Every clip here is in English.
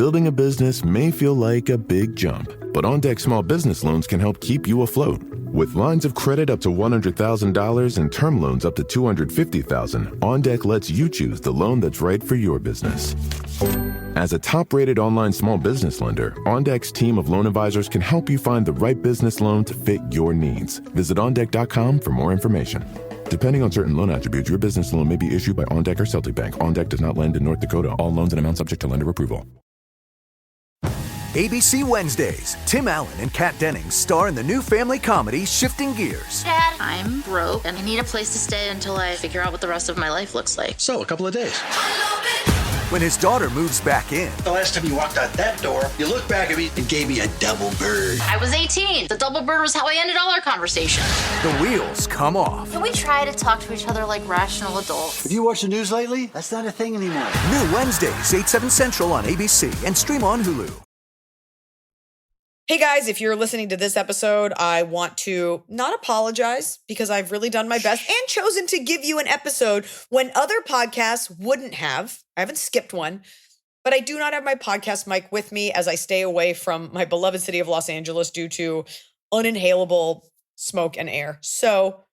Building a business may feel like a big jump, but OnDeck Small Business Loans can help keep you afloat. With lines of credit up to $100,000 and term loans up to $250,000, OnDeck lets you choose the loan that's right for your business. As a top-rated online small business lender, OnDeck's team of loan advisors can help you find the right business loan to fit your needs. Visit OnDeck.com for more information. Depending on certain loan attributes, your business loan may be issued by OnDeck or Celtic Bank. OnDeck does not lend in North Dakota. All loans and amounts subject to lender approval. ABC Wednesdays. Tim Allen and Kat Dennings star in the new family comedy Shifting Gears. Dad, I'm broke and I need a place to stay until I figure out what the rest of my life looks like. So, a couple of days. When his daughter moves back in. The last time you walked out that door, you looked back at me and gave me a double bird. I was 18. The double bird was how I ended all our conversations. The wheels come off. Can we try to talk to each other like rational adults? Have you watched the news lately? That's not a thing anymore. New Wednesdays, 8, 7 Central on ABC and stream on Hulu. Hey guys, if you're listening to this episode, I want to not apologize because I've really done my best and chosen to give you an episode when other podcasts wouldn't have. I haven't skipped one, but I do not have my podcast mic with me as I stay away from my beloved city of Los Angeles due to uninhalable smoke and air. So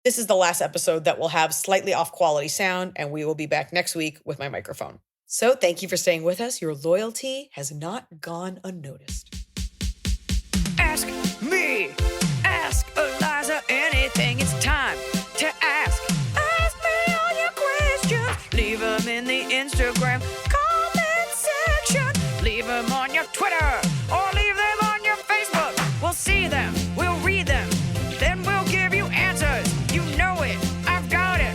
this is the last episode that will have slightly off quality sound, and we will be back next week with my microphone. So thank you for staying with us. Your loyalty has not gone unnoticed. Ask me, ask Iliza anything. It's time to ask. Ask me all your questions. Leave them in the Instagram comment section. Leave them on your Twitter or leave them on your Facebook. We'll see them, we'll read them, then we'll give you answers. You know it, I've got it.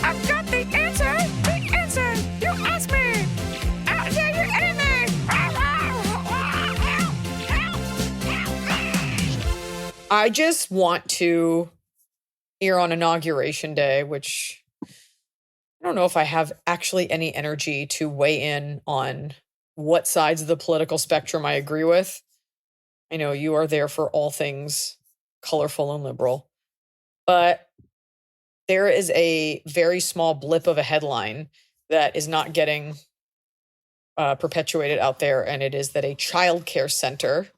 I've got the answer, the answer. You ask me, I'll tell you anything. I just want to, here on Inauguration Day, which I don't know if I have actually any energy to weigh in on what sides of the political spectrum I agree with. I know you are there for all things colorful and liberal, but there is a very small blip of a headline that is not getting perpetuated out there, and it is that a childcare center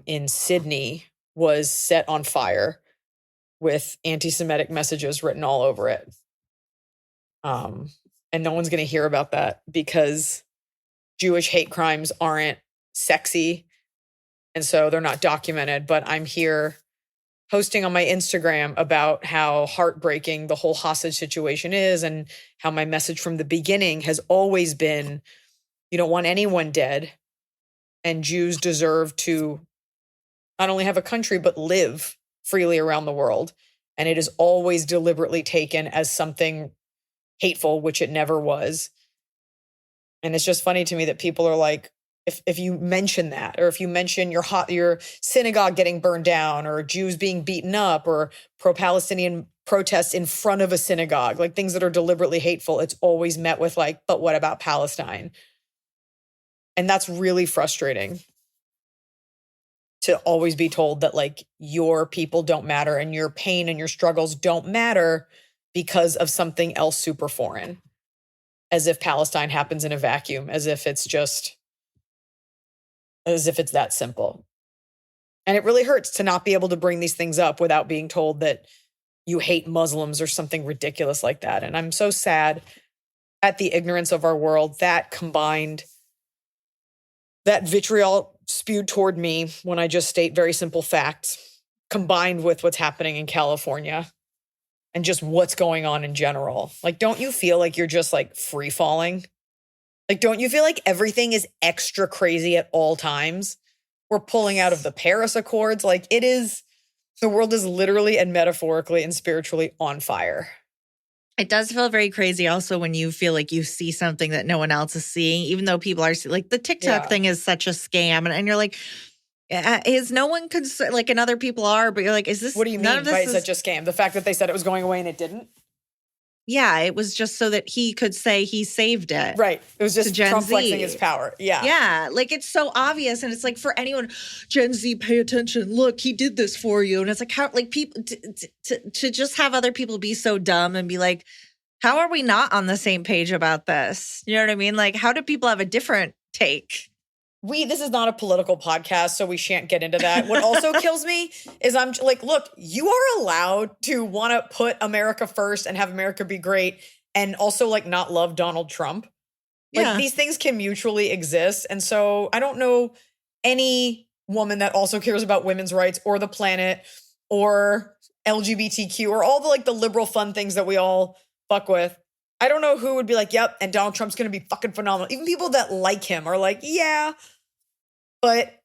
in Sydney was set on fire with anti-Semitic messages written all over it. And no one's going to hear about that because Jewish hate crimes aren't sexy, and so they're not documented. But I'm here posting on my Instagram about how heartbreaking the whole hostage situation is and how my message from the beginning has always been, you don't want anyone dead, and Jews deserve to not only have a country, but live freely around the world. And it is always deliberately taken as something hateful, which it never was. And it's just funny to me that people are like, if you mention that, or if you mention your synagogue getting burned down, or Jews being beaten up, or pro-Palestinian protests in front of a synagogue, like things that are deliberately hateful, it's always met with like, but what about Palestine? And that's really frustrating, to always be told that like your people don't matter and your pain and your struggles don't matter because of something else super foreign, as if Palestine happens in a vacuum, as if it's that simple. And it really hurts to not be able to bring these things up without being told that you hate Muslims or something ridiculous like that. And I'm so sad at the ignorance of our world, that combined, that vitriol spewed toward me when I just state very simple facts, combined with what's happening in California and just what's going on in general. Like, don't you feel like you're just like free falling? Like, don't you feel like everything is extra crazy at all times? We're pulling out of the Paris Accords. Like, it is, the world is literally and metaphorically and spiritually on fire. It does feel very crazy also when you feel like you see something that no one else is seeing, even though people are like the TikTok thing is such a scam. And you're like, is no one concerned? Like, and other people are, but you're like, is this? What do you mean by such a scam? The fact that they said it was going away and it didn't? Yeah, it was just so that he could say he saved it. Right. It was just Trump flexing his power. Yeah. Yeah. Like, it's so obvious. And it's like, for anyone, Gen Z, pay attention. Look, he did this for you. And it's like, how, like, people to just have other people be so dumb and be like, how are we not on the same page about this? You know what I mean? Like, how do people have a different take. This is not a political podcast, so we shan't get into that. What also kills me is I'm like, look, you are allowed to want to put America first and have America be great and also like not love Donald Trump. Like these things can mutually exist. And so I don't know any woman that also cares about women's rights or the planet or LGBTQ or all the like the liberal fun things that we all fuck with. I don't know who would be like, yep, and Donald Trump's going to be fucking phenomenal. Even people that like him are like, yeah. But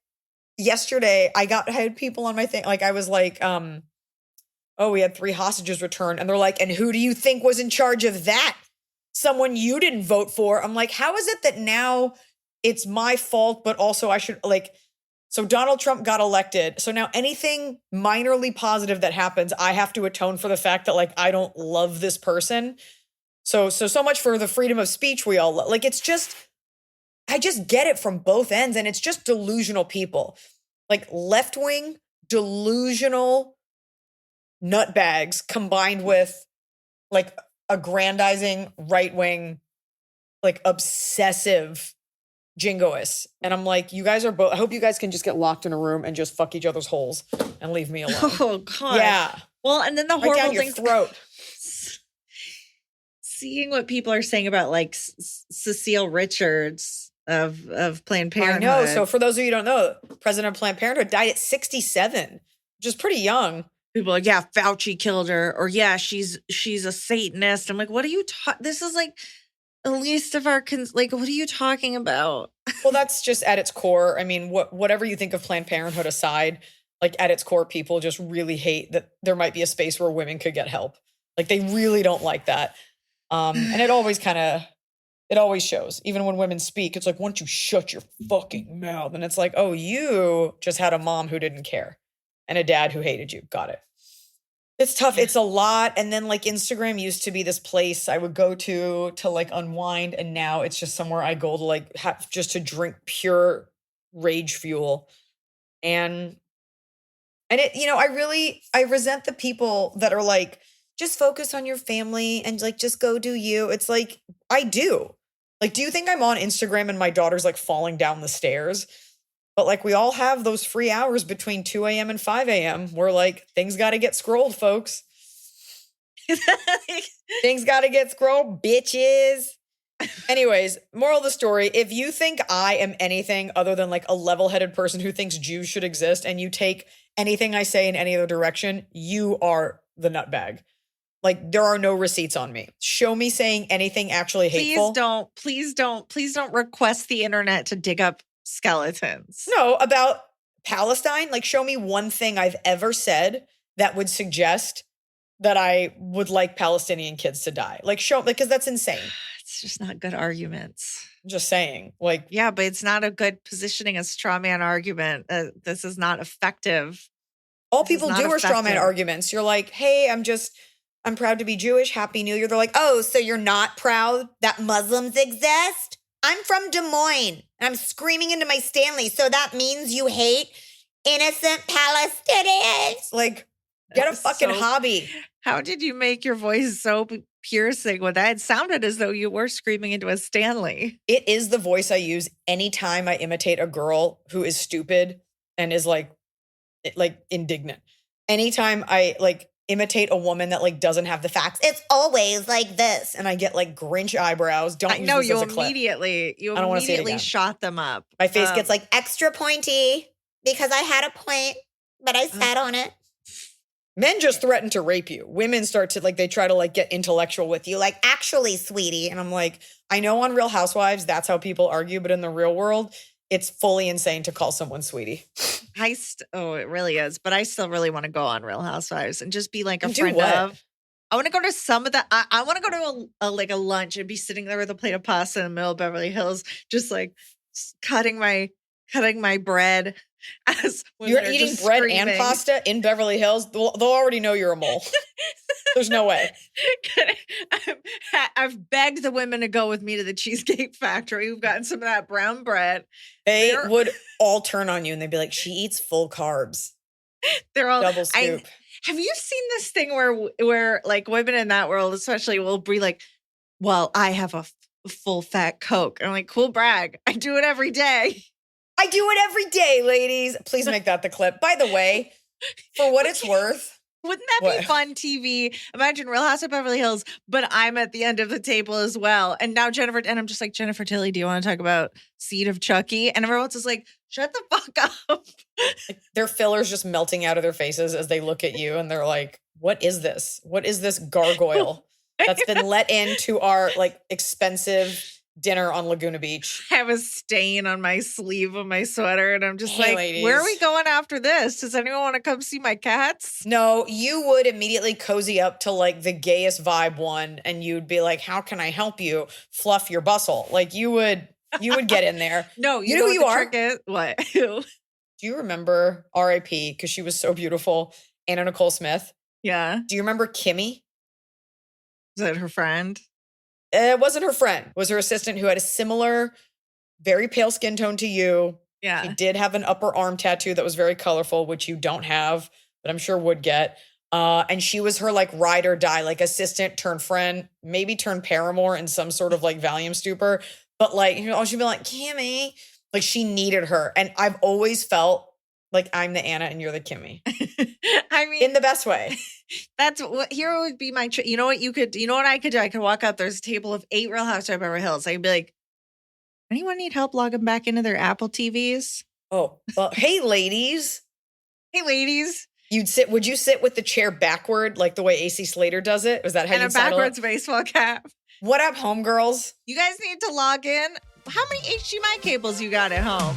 yesterday I had people on my thing. Like I was like, we had 3 hostages returned. And they're like, and who do you think was in charge of that? Someone you didn't vote for. I'm like, how is it that now it's my fault, but also I should like, so Donald Trump got elected. So now anything minorly positive that happens, I have to atone for the fact that like, I don't love this person. So much for the freedom of speech we all love. Like, it's just, I just get it from both ends. And it's just delusional people, like left-wing delusional nutbags combined with like aggrandizing right-wing, like obsessive jingoists. And I'm like, you guys are both, I hope you guys can just get locked in a room and just fuck each other's holes and leave me alone. Oh God. Yeah. Well, and then the Right horrible down your thing. throat. Seeing what people are saying about like Cecile Richards of Planned Parenthood. I know. So for those of you who don't know, President of Planned Parenthood died at 67, which is pretty young. People are like, yeah, Fauci killed her, or yeah, she's a Satanist. I'm like, what are you this is like the least of our like, what are you talking about? Well, that's just at its core. I mean, whatever you think of Planned Parenthood aside, like at its core, people just really hate that there might be a space where women could get help. Like they really don't like that. And it always shows. Even when women speak, it's like, once you shut your fucking mouth, and it's like, oh, you just had a mom who didn't care and a dad who hated you. Got it. It's tough. It's a lot. And then like Instagram used to be this place I would go to like unwind. And now it's just somewhere I go to like just to drink pure rage fuel. And it, I resent the people that are like, just focus on your family and like, just go do you. It's like, I do. Like, do you think I'm on Instagram and my daughter's like falling down the stairs? But like, we all have those free hours between 2 a.m. and 5 a.m. where like things got to get scrolled, folks. Things got to get scrolled, bitches. Anyways, moral of the story, if you think I am anything other than like a level-headed person who thinks Jews should exist and you take anything I say in any other direction, you are the nutbag. Like, there are no receipts on me. Show me saying anything actually hateful. Please don't request the internet to dig up skeletons. No, about Palestine. Like, show me one thing I've ever said that would suggest that I would like Palestinian kids to die. Like, because that's insane. It's just not good arguments. I'm just saying. Like, yeah, but it's not a good positioning a straw man argument. This is not effective. All people do are straw man arguments. You're like, hey, I'm proud to be Jewish. Happy New Year. They're like, oh, so you're not proud that Muslims exist? I'm from Des Moines and I'm screaming into my Stanley. So that means you hate innocent Palestinians. Like, get a fucking hobby. How did you make your voice so piercing with that? It sounded as though you were screaming into a Stanley. It is the voice I use anytime I imitate a girl who is stupid and is like indignant. Anytime I like imitate a woman that like doesn't have the facts, it's always like this, and I get like Grinch eyebrows. Don't use this as a clip. You immediately shot them up. My face gets like extra pointy because I had a point, but I sat on it. Men just threaten to rape you. Women start to they try to like get intellectual with you, like, actually, sweetie. And I'm like, I know on Real Housewives that's how people argue, but in the real world, it's fully insane to call someone sweetie. It really is. But I still really want to go on Real Housewives and just be like a friend of. I want to go to some of the. I want to go to a lunch and be sitting there with a plate of pasta in the middle of Beverly Hills, just like cutting my bread. As you're eating bread and pasta in Beverly Hills. They'll already know you're a mole. There's no way. I've begged the women to go with me to the Cheesecake Factory. We've gotten some of that brown bread. They would all turn on you and they'd be like, she eats full carbs. They're all double scoop. Have you seen this thing where like women in that world especially will be like, well, I have full fat Coke. I'm like, cool brag. I do it every day. I do it every day, ladies. Please make that the clip. By the way, for what it's worth. Wouldn't that be fun TV? Imagine Real House of Beverly Hills, but I'm at the end of the table as well. And now I'm just like, Jennifer Tilly, do you want to talk about Seed of Chucky? And everyone's just like, shut the fuck up. Their fillers just melting out of their faces as they look at you and they're like, what is this? What is this gargoyle that's been let into our like expensive dinner on Laguna Beach? I have a stain on my sleeve of my sweater and I'm just Hey, like, ladies. where are we going after this? Does anyone want to come see my cats? No, you would immediately cozy up to like the gayest vibe one and you'd be like, how can I help you fluff your bustle? Like you would get in there. No, you know who you are? Trick is? What? Who? Do you remember R.I.P. because she was so beautiful, Anna Nicole Smith? Yeah. Do you remember Kimmy? Is that her friend? It wasn't her friend. It was her assistant who had a similar, very pale skin tone to you. Yeah. She did have an upper arm tattoo that was very colorful, which you don't have, but I'm sure would get. And she was her like ride or die, like assistant turned friend, maybe turned paramour in some sort of like Valium stupor. But like, you know, she'd be like, Kimmy, like she needed her. And I've always felt like I'm the Anna and you're the Kimmy. I mean, in the best way. That's what here would be my, you know what I could do? I could walk up. There's a table of 8 Real Housewives of Beverly Hills. I'd be like, anyone need help logging back into their Apple TVs? Oh, well, hey, ladies. Hey, ladies. Would you sit with the chair backward like the way AC Slater does it? Was that how you And a backwards baseball cap. What up, homegirls? You guys need to log in. How many HDMI cables you got at home?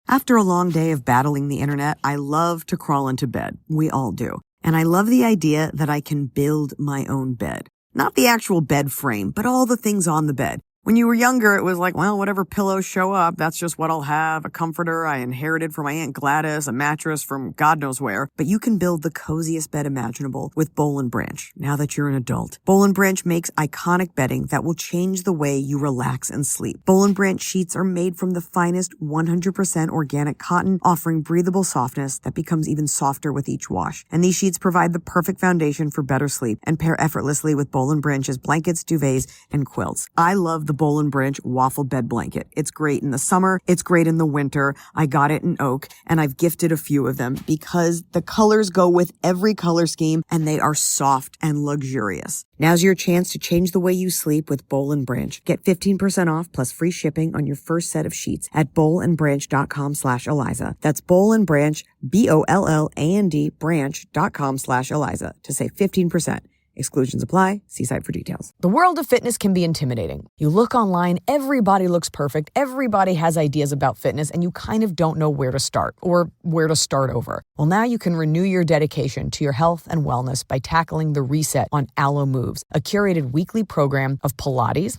After a long day of battling the internet, I love to crawl into bed. We all do. And I love the idea that I can build my own bed. Not the actual bed frame, but all the things on the bed. When you were younger, it was like, well, whatever pillows show up, that's just what I'll have. A comforter I inherited from my Aunt Gladys, a mattress from God knows where. But you can build the coziest bed imaginable with Boll & Branch, now that you're an adult. Boll & Branch makes iconic bedding that will change the way you relax and sleep. Boll & Branch sheets are made from the finest 100% organic cotton, offering breathable softness that becomes even softer with each wash. And these sheets provide the perfect foundation for better sleep and pair effortlessly with Boll & Branch's blankets, duvets, and quilts. I love the Boll & Branch waffle bed blanket. It's great in the summer. It's great in the winter. I got it in oak and I've gifted a few of them because the colors go with every color scheme and they are soft and luxurious. Now's your chance to change the way you sleep with Boll & Branch. Get 15% off plus free shipping on your first set of sheets at bollandbranch.com/Iliza. That's Boll & Branch, BOLLAND branch.com/Iliza to save 15%. Exclusions apply. See site for details. The world of fitness can be intimidating. You look online, everybody looks perfect, everybody has ideas about fitness, and you kind of don't know where to start or where to start over. Well, now you can renew your dedication to your health and wellness by tackling the reset on Alo Moves, a curated weekly program of Pilates,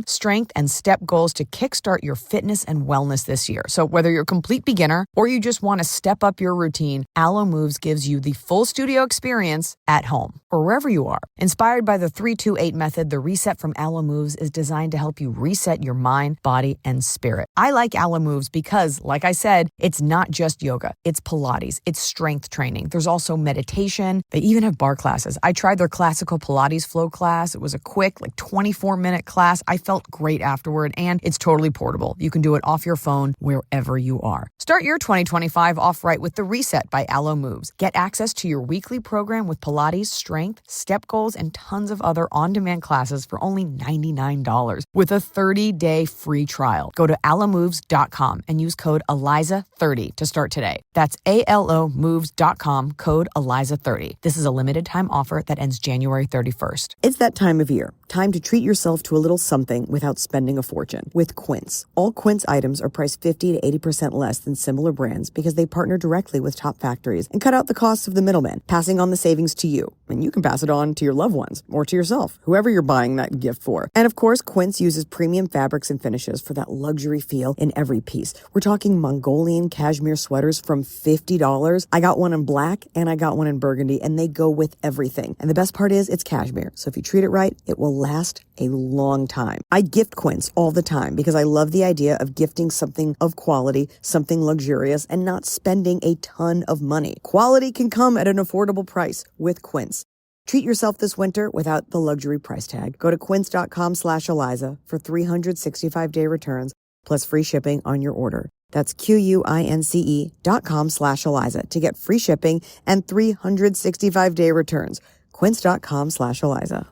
strength, and step goals to kickstart your fitness and wellness this year. So whether you're a complete beginner or you just want to step up your routine, Alo Moves gives you the full studio experience at home or wherever you are. Inspired by the 3-2-8 method, the reset from Alo Moves is designed to help you reset your mind, body, and spirit. I like Alo Moves because, like I said, it's not just yoga. It's Pilates. It's strength training. There's also meditation. They even have bar classes. I tried their classical Pilates flow class. It was a quick, 24-minute class. I felt great afterward, and it's totally portable. You can do it off your phone wherever you are. Start your 2025 off right with the Reset by Alo Moves. Get access to your weekly program with Pilates, strength, step goals, and tons of other on-demand classes for only $99 with a 30-day free trial. Go to alomoves.com and use code ELIZA30 to start today. That's ALOmoves.com, code ELIZA30. This is a limited time offer that ends January 31st. It's that time of year. Time to treat yourself to a little something without spending a fortune. With Quince. All Quince items are priced 50 to 80% less than similar brands because they partner directly with top factories and cut out the costs of the middlemen, passing on the savings to you. And you can pass it on to your loved ones or to yourself, whoever you're buying that gift for. And of course, Quince uses premium fabrics and finishes for that luxury feel in every piece. We're talking Mongolian cashmere sweaters from $50. I got one in black and I got one in burgundy, and they go with everything. And the best part is it's cashmere. So if you treat it right, it will last a long time. I gift Quince all the time because I love the idea of gifting something of quality, something luxurious, and not spending a ton of money. Quality can come at an affordable price with Quince. Treat yourself this winter without the luxury price tag. Go to quince.com/Eliza for 365-day returns plus free shipping on your order. That's QUINCE.com/Eliza to get free shipping and 365-day returns. Quince.com/Eliza.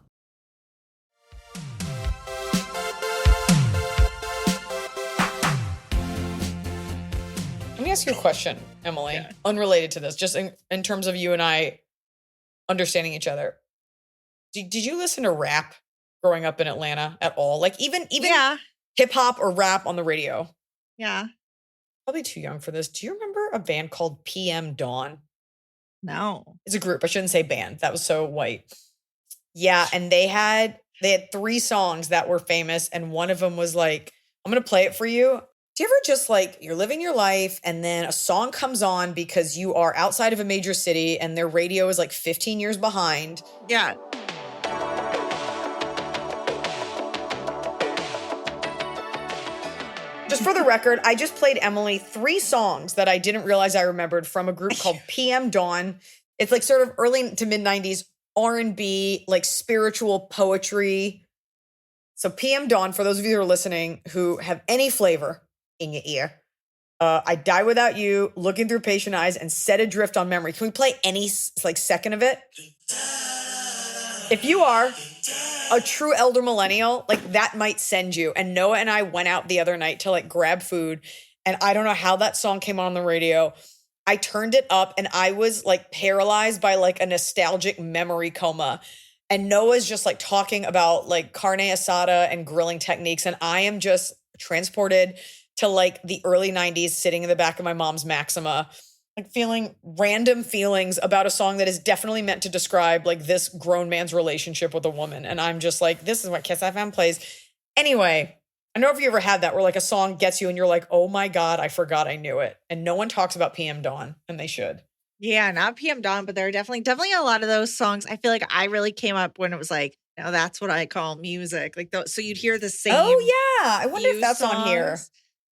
Let me ask you a question, Emily, unrelated to this, just in terms of you and I understanding each other. Did you listen to rap growing up in Atlanta at all? Like even hip hop or rap on the radio? Yeah. Probably too young for this. Do you remember a band called PM Dawn? No. It's a group. I shouldn't say band. That was so white. Yeah, and they had 3 songs that were famous, and one of them was like, I'm gonna play it for you. Do you ever just like, you're living your life and then a song comes on because you are outside of a major city and their radio is like 15 years behind? Yeah. Just for the record, I just played Emily 3 songs that I didn't realize I remembered from a group called PM Dawn. It's like sort of early to mid 90s R&B, like spiritual poetry. So PM Dawn, for those of you who are listening who have any flavor in your ear, I Die Without You, Looking Through Patient Eyes, and Set Adrift on Memory. Can we play any like second of it? If you are a true elder millennial, like that might send you. And Noah and I went out the other night to like grab food, and I don't know how that song came on the radio. I turned it up and I was like paralyzed by like a nostalgic memory coma. And Noah's just like talking about like carne asada and grilling techniques. And I am just transported to like the early 90s, sitting in the back of my mom's Maxima, like feeling random feelings about a song that is definitely meant to describe like this grown man's relationship with a woman. And I'm just like, this is what Kiss FM plays. Anyway, I don't know if you ever had that where like a song gets you and you're like, oh my God, I forgot I knew it. And no one talks about PM Dawn, and they should. Yeah, not PM Dawn, but there are definitely a lot of those songs. I feel like I really came up when it was like, now that's what I call music. Like, so you'd hear the same. Oh yeah, I wonder if that's songs. on here.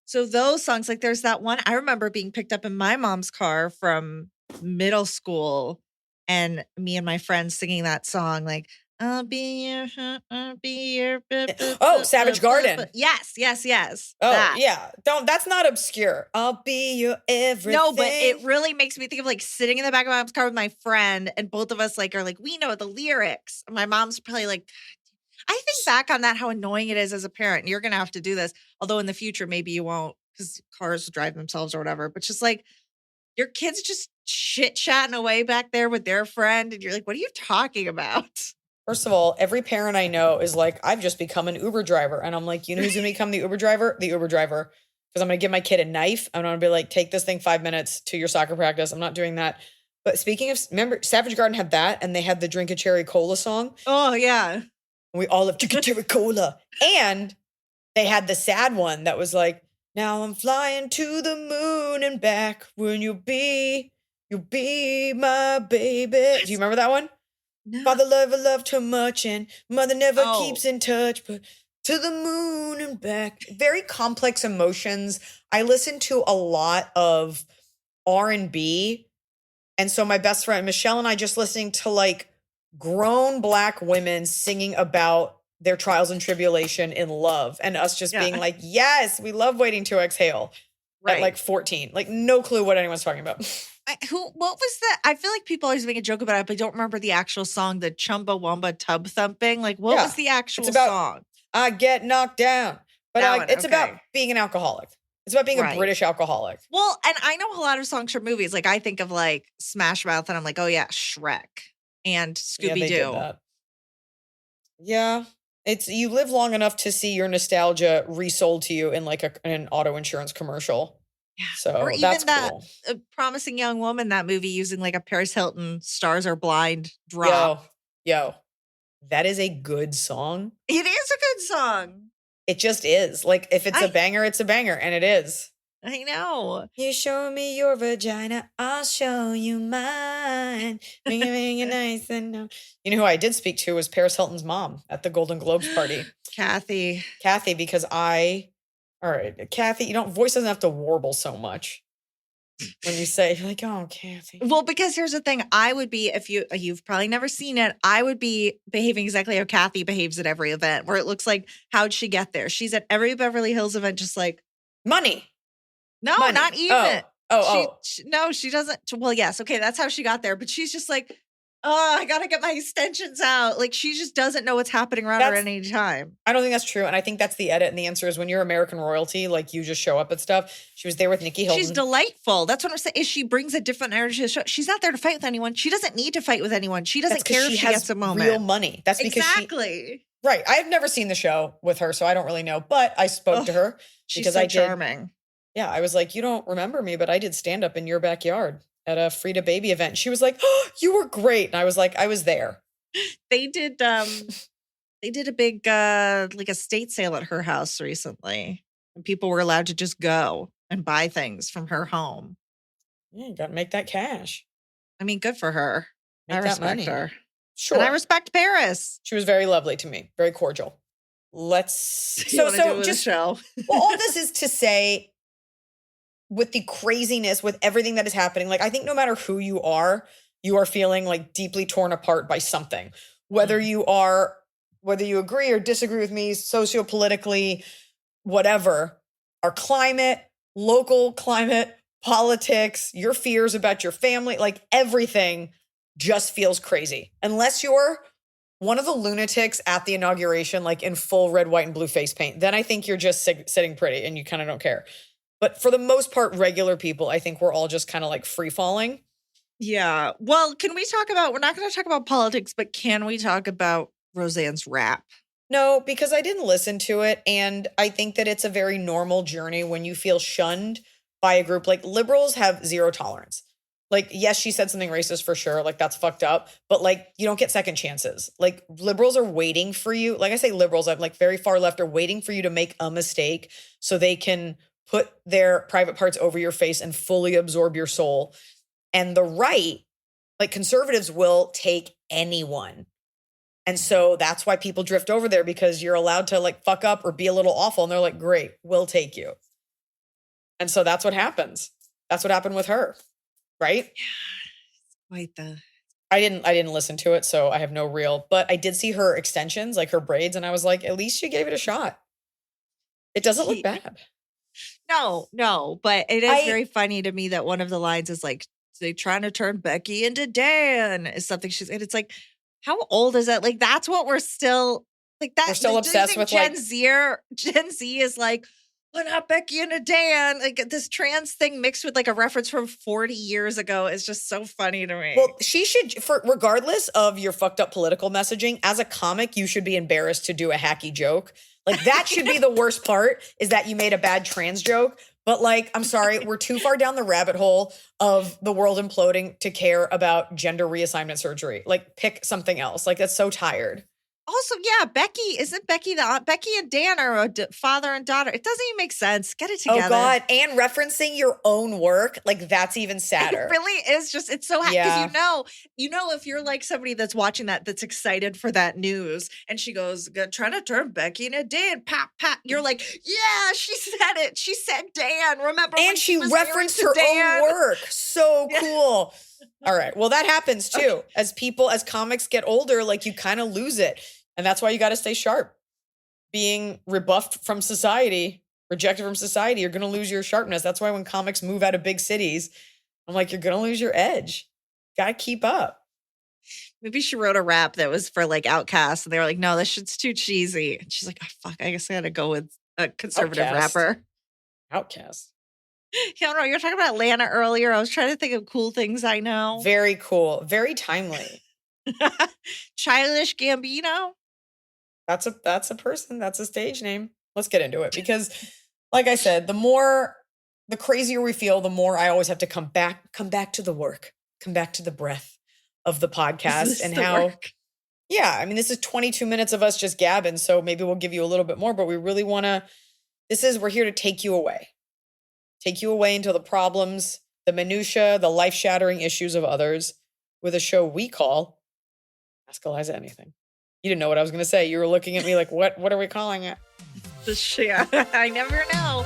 So those songs, like there's that one, I remember being picked up in my mom's car from middle school and me and my friends singing that song, like, I'll be your. Oh, Savage Garden. Yes. Oh, that. yeah. That's not obscure. I'll be your everything. No, but it really makes me think of like sitting in the back of my mom's car with my friend, and both of us like are like, we know the lyrics. My mom's probably like, I think back on that, how annoying it is as a parent. You're going to have to do this. Although in the future, maybe you won't because cars drive themselves or whatever. But just like your kids just chit-chatting away back there with their friend. And you're like, what are you talking about? First of all, every parent I know is like, I've just become an Uber driver. And I'm like, you know who's going to become the Uber driver? The Uber driver. Because I'm going to give my kid a knife. I'm going to be like, take this thing 5 minutes to your soccer practice. I'm not doing that. But speaking of, remember, Savage Garden had that, and they had the Drink a Cherry Cola song. Oh, yeah. We all love Drink a Cherry Cola. And they had the sad one that was like, now I'm flying to the moon and back. When you'll be my baby. Do you remember that one? No. Father love too much and mother never keeps in touch, but to the moon and back. Very complex emotions. I listen to a lot of R&B. And so my best friend Michelle and I just listening to like grown Black women singing about their trials and tribulation in love, and us just being like, yes, we love Waiting to Exhale at like 14. Like no clue what anyone's talking about. What was that? I feel like people always make a joke about it, but I don't remember the actual song, the Chumbawamba Tub Thumping. Like what was the actual song? I get knocked down. But it's about being an alcoholic. It's about being a British alcoholic. Well, and I know a lot of songs from movies. Like I think of like Smash Mouth and I'm like, oh yeah, Shrek and Scooby-Doo. Yeah. It's, you live long enough to see your nostalgia resold to you in like an auto insurance commercial. Yeah. So or even that's that cool. Promising Young Woman, that movie using like a Paris Hilton Stars Are Blind drop. Yo, that is a good song. It is a good song. It just is. Like if it's a banger, it's a banger, and it is. I know. You show me your vagina, I'll show you mine. Make it nice and no. You know who I did speak to was Paris Hilton's mom at the Golden Globes party. Kathy, because all right, Kathy, voice doesn't have to warble so much. when you say, you're like, oh, Kathy. Well, because here's the thing. I would be, if you've probably never seen it, I would be behaving exactly how Kathy behaves at every event, where it looks like, how'd she get there? She's at every Beverly Hills event, just like, money. no, Money. not even. Oh. No, she doesn't. Well, yes. Okay. That's how she got there. But she's just like, oh, I got to get my extensions out. Like, she just doesn't know what's happening around her at any time. I don't think that's true. And I think that's the edit. And the answer is when you're American royalty, like you just show up at stuff. She was there with Nikki Hilton. She's delightful. That's what I'm saying. Is she brings a different energy to the show. She's not there to fight with anyone. She doesn't need to fight with anyone. She doesn't care if she has gets a moment. real money. That's because exactly. Right. I've never seen the show with her, so I don't really know. But I spoke to her because I did. Charming. Yeah, I was like, you don't remember me, but I did stand up in your backyard at a Frida Baby event. She was like, oh, you were great. And I was like, I was there. They did a big like estate sale at her house recently. And people were allowed to just go and buy things from her home. Yeah, you gotta make that cash. I mean, good for her. Make I that respect money. her. Sure. And I respect Paris. She was very lovely to me, very cordial. Let's So just show. Well, all this is to say, with the craziness, with everything that is happening, like I think no matter who you are feeling like deeply torn apart by something. Whether you agree or disagree with me sociopolitically, whatever, our climate, local climate, politics, your fears about your family, like everything just feels crazy. Unless you're one of the lunatics at the inauguration, like in full red, white, and blue face paint, then I think you're just sitting pretty and you kind of don't care. But for the most part, regular people, I think we're all just kind of like free falling. Yeah. Well, can we talk about, we're not going to talk about politics, but can we talk about Roseanne's rap? No, because I didn't listen to it. And I think that it's a very normal journey when you feel shunned by a group. Like liberals have zero tolerance. Like, yes, she said something racist for sure. Like that's fucked up. But like, you don't get second chances. Like liberals are waiting for you. Like I say liberals, I'm like very far left, are waiting for you to make a mistake so they can put their private parts over your face and fully absorb your soul. And the right, like conservatives will take anyone. And so that's why people drift over there, because you're allowed to like fuck up or be a little awful. And they're like, great, we'll take you. And so that's what happens. That's what happened with her. Right? Quite the. I didn't listen to it, so I have no real, but I did see her extensions, like her braids. And I was like, at least she gave it a shot. It doesn't look bad. No, but it is very funny to me that one of the lines is like, they trying to turn Becky into Dan is something and it's like, how old is that? Like, that's what we're still like that. We're still obsessed with Gen Z is like, we're not Becky into Dan. Like this trans thing mixed with like a reference from 40 years ago is just so funny to me. Well, she should, regardless of your fucked up political messaging, as a comic, you should be embarrassed to do a hacky joke. Like that should be the worst part, is that you made a bad trans joke. But like, I'm sorry, we're too far down the rabbit hole of the world imploding to care about gender reassignment surgery. Like pick something else. Like that's so tired. Also, yeah, isn't Becky the aunt? Becky and Dan are father and daughter. It doesn't even make sense. Get it together. Oh God. And referencing your own work, like that's even sadder. It really is just, it's so happy. Because you know, if you're like somebody that's watching that's excited for that news and she goes, trying to turn Becky into Dan, pat, you're like, yeah, she said it. She said Dan. Remember? And she referenced her own work. So cool. All right. Well, that happens too. Okay. As comics get older, like you kind of lose it. And that's why you got to stay sharp. Being rebuffed from society, rejected from society, you're going to lose your sharpness. That's why when comics move out of big cities, I'm like, you're going to lose your edge. Got to keep up. Maybe she wrote a rap that was for like Outcasts, and they were like, no, this shit's too cheesy. And she's like, oh, fuck, I guess I got to go with a conservative rapper. Outcast. Yeah, I don't know. You were talking about Atlanta earlier. I was trying to think of cool things I know. Very cool. Very timely. Childish Gambino. That's a person. That's a stage name. Let's get into it, because like I said, the crazier we feel, the more I always have to come back to the work, come back to the breath of the podcast and how work? Yeah, I mean, this is 22 minutes of us just gabbing. So maybe we'll give you a little bit more, but we really want to, we're here to take you away into the problems, the minutia, the life-shattering issues of others with a show we call Ask Iliza Anything. You didn't know what I was going to say. You were looking at me like, what are we calling it? I never know.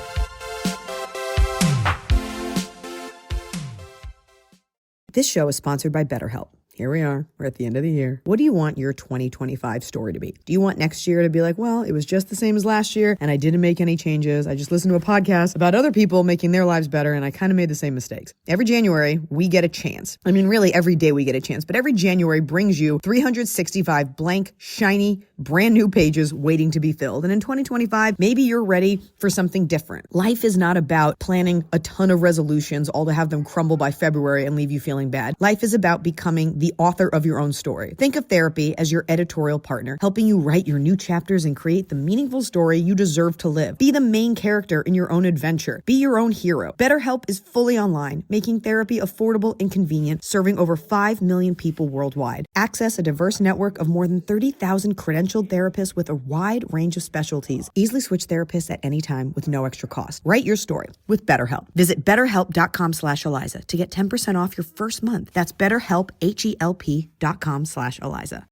This show is sponsored by BetterHelp. Here we are. We're at the end of the year. What do you want your 2025 story to be? Do you want next year to be like, well, it was just the same as last year and I didn't make any changes. I just listened to a podcast about other people making their lives better and I kind of made the same mistakes. Every January, we get a chance. I mean, really, every day we get a chance, but every January brings you 365 blank, shiny, brand new pages waiting to be filled. And in 2025, maybe you're ready for something different. Life is not about planning a ton of resolutions, all to have them crumble by February and leave you feeling bad. Life is about becoming the author of your own story. Think of therapy as your editorial partner, helping you write your new chapters and create the meaningful story you deserve to live. Be the main character in your own adventure. Be your own hero. BetterHelp is fully online, making therapy affordable and convenient, serving over 5 million people worldwide. Access a diverse network of more than 30,000 credentialed therapists with a wide range of specialties. Easily switch therapists at any time with no extra cost. Write your story with BetterHelp. Visit betterhelp.com/Eliza to get 10% off your first month. That's BetterHelp, HELP.com/Eliza.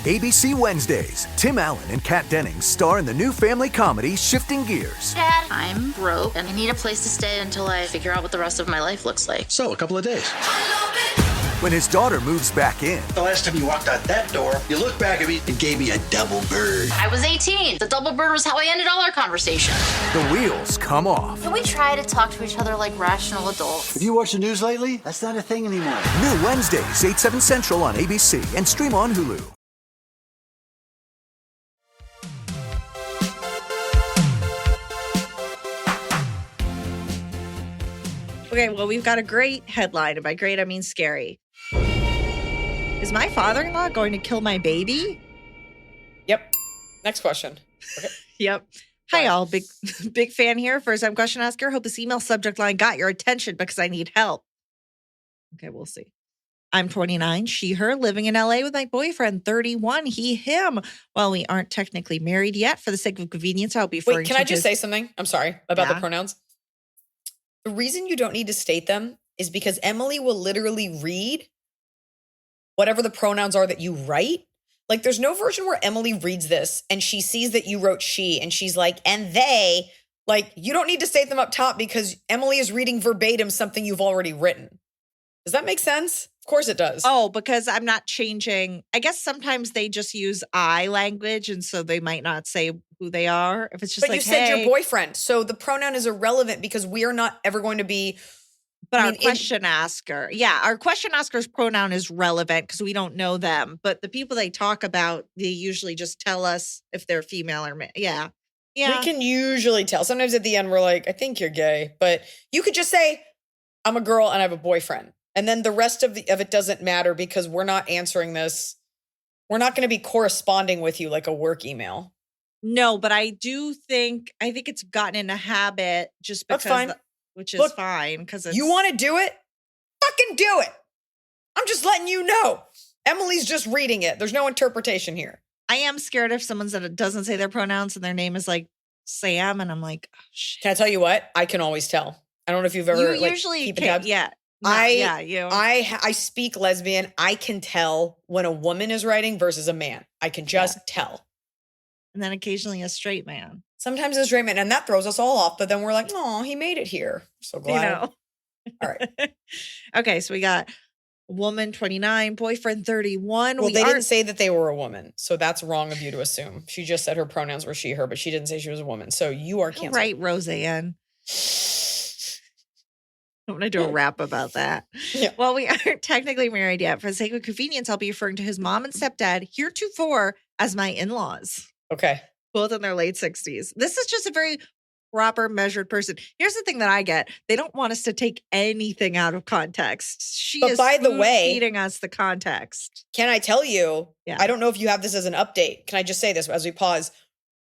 ABC Wednesdays. Tim Allen and Kat Dennings star in the new family comedy Shifting Gears. Dad, I'm broke and I need a place to stay until I figure out what the rest of my life looks like. So, a couple of days. When his daughter moves back in, The last time you walked out that door, you looked back at me and gave me a double bird. I was 18. The double bird was how I ended all our conversations. the wheels come off. Can we try to talk to each other like rational adults? Have you watched the news lately? That's not a thing anymore. New Wednesdays, 8, 7 Central on ABC and stream on Hulu. Okay, well, we've got a great headline. And by great, I mean scary. Is my father-in-law going to kill my baby? Yep. Next question. Okay. Yep. Hi, all. Big fan here. First time question asker. Hope this email subject line got your attention because I need help. Okay, we'll see. I'm 29, she, her, living in LA with my boyfriend, 31, he, him. Well, we aren't technically married yet. For the sake of convenience, I'll be referring Wait, can I just say something? I'm sorry about the pronouns. The reason you don't need to state them is because Emily will literally read whatever the pronouns are that you write. Like, there's no version where Emily reads this and she sees that you wrote she and she's like, and they, like, you don't need to state them up top because Emily is reading verbatim something you've already written. Does that make sense? Of course it does. Oh, because I'm not changing. I guess sometimes they just use I language, and so they might not say who they are. If it's just but like, you said hey, your boyfriend. So the pronoun is irrelevant because we are not ever going to be. But our question asker, our question asker's pronoun is relevant because we don't know them. But the people they talk about, they usually just tell us if they're female or male. Yeah. We can usually tell. Sometimes at the end, we're like, I think you're gay. But you could just say, I'm a girl and I have a boyfriend. And then the rest of it doesn't matter because we're not answering this. We're not going to be corresponding with you like a work email. No, but I think it's gotten in a habit just because. That's fine. Which is fine because you want to do it? Fucking do it. I'm just letting you know. Emily's just reading it. There's no interpretation here. I am scared if someone doesn't say their pronouns and their name is like Sam, and I'm like, oh, shit. Can I tell you what? I can always tell. I don't know if you've ever usually keep tabs. Yeah. I speak lesbian. I can tell when a woman is writing versus a man. I can just tell. And then occasionally a straight man. Sometimes a straight man, and that throws us all off. But then we're like, oh, he made it here. So glad. All right. Okay, so we got woman 29, boyfriend 31. Well, they didn't say that they were a woman, so that's wrong of you to assume. She just said her pronouns were she, her, but she didn't say she was a woman. So you are canceled. Right, Roseanne. I'm going to do a rap about that. Yeah. Well, we aren't technically married yet. For the sake of convenience, I'll be referring to his mom and stepdad heretofore as my in-laws. Okay. Both in their late 60s. This is just a very proper, measured person. Here's the thing that I get. They don't want us to take anything out of context. She is by the way, feeding us the context. Can I tell you, I don't know if you have this as an update. Can I just say this as we pause?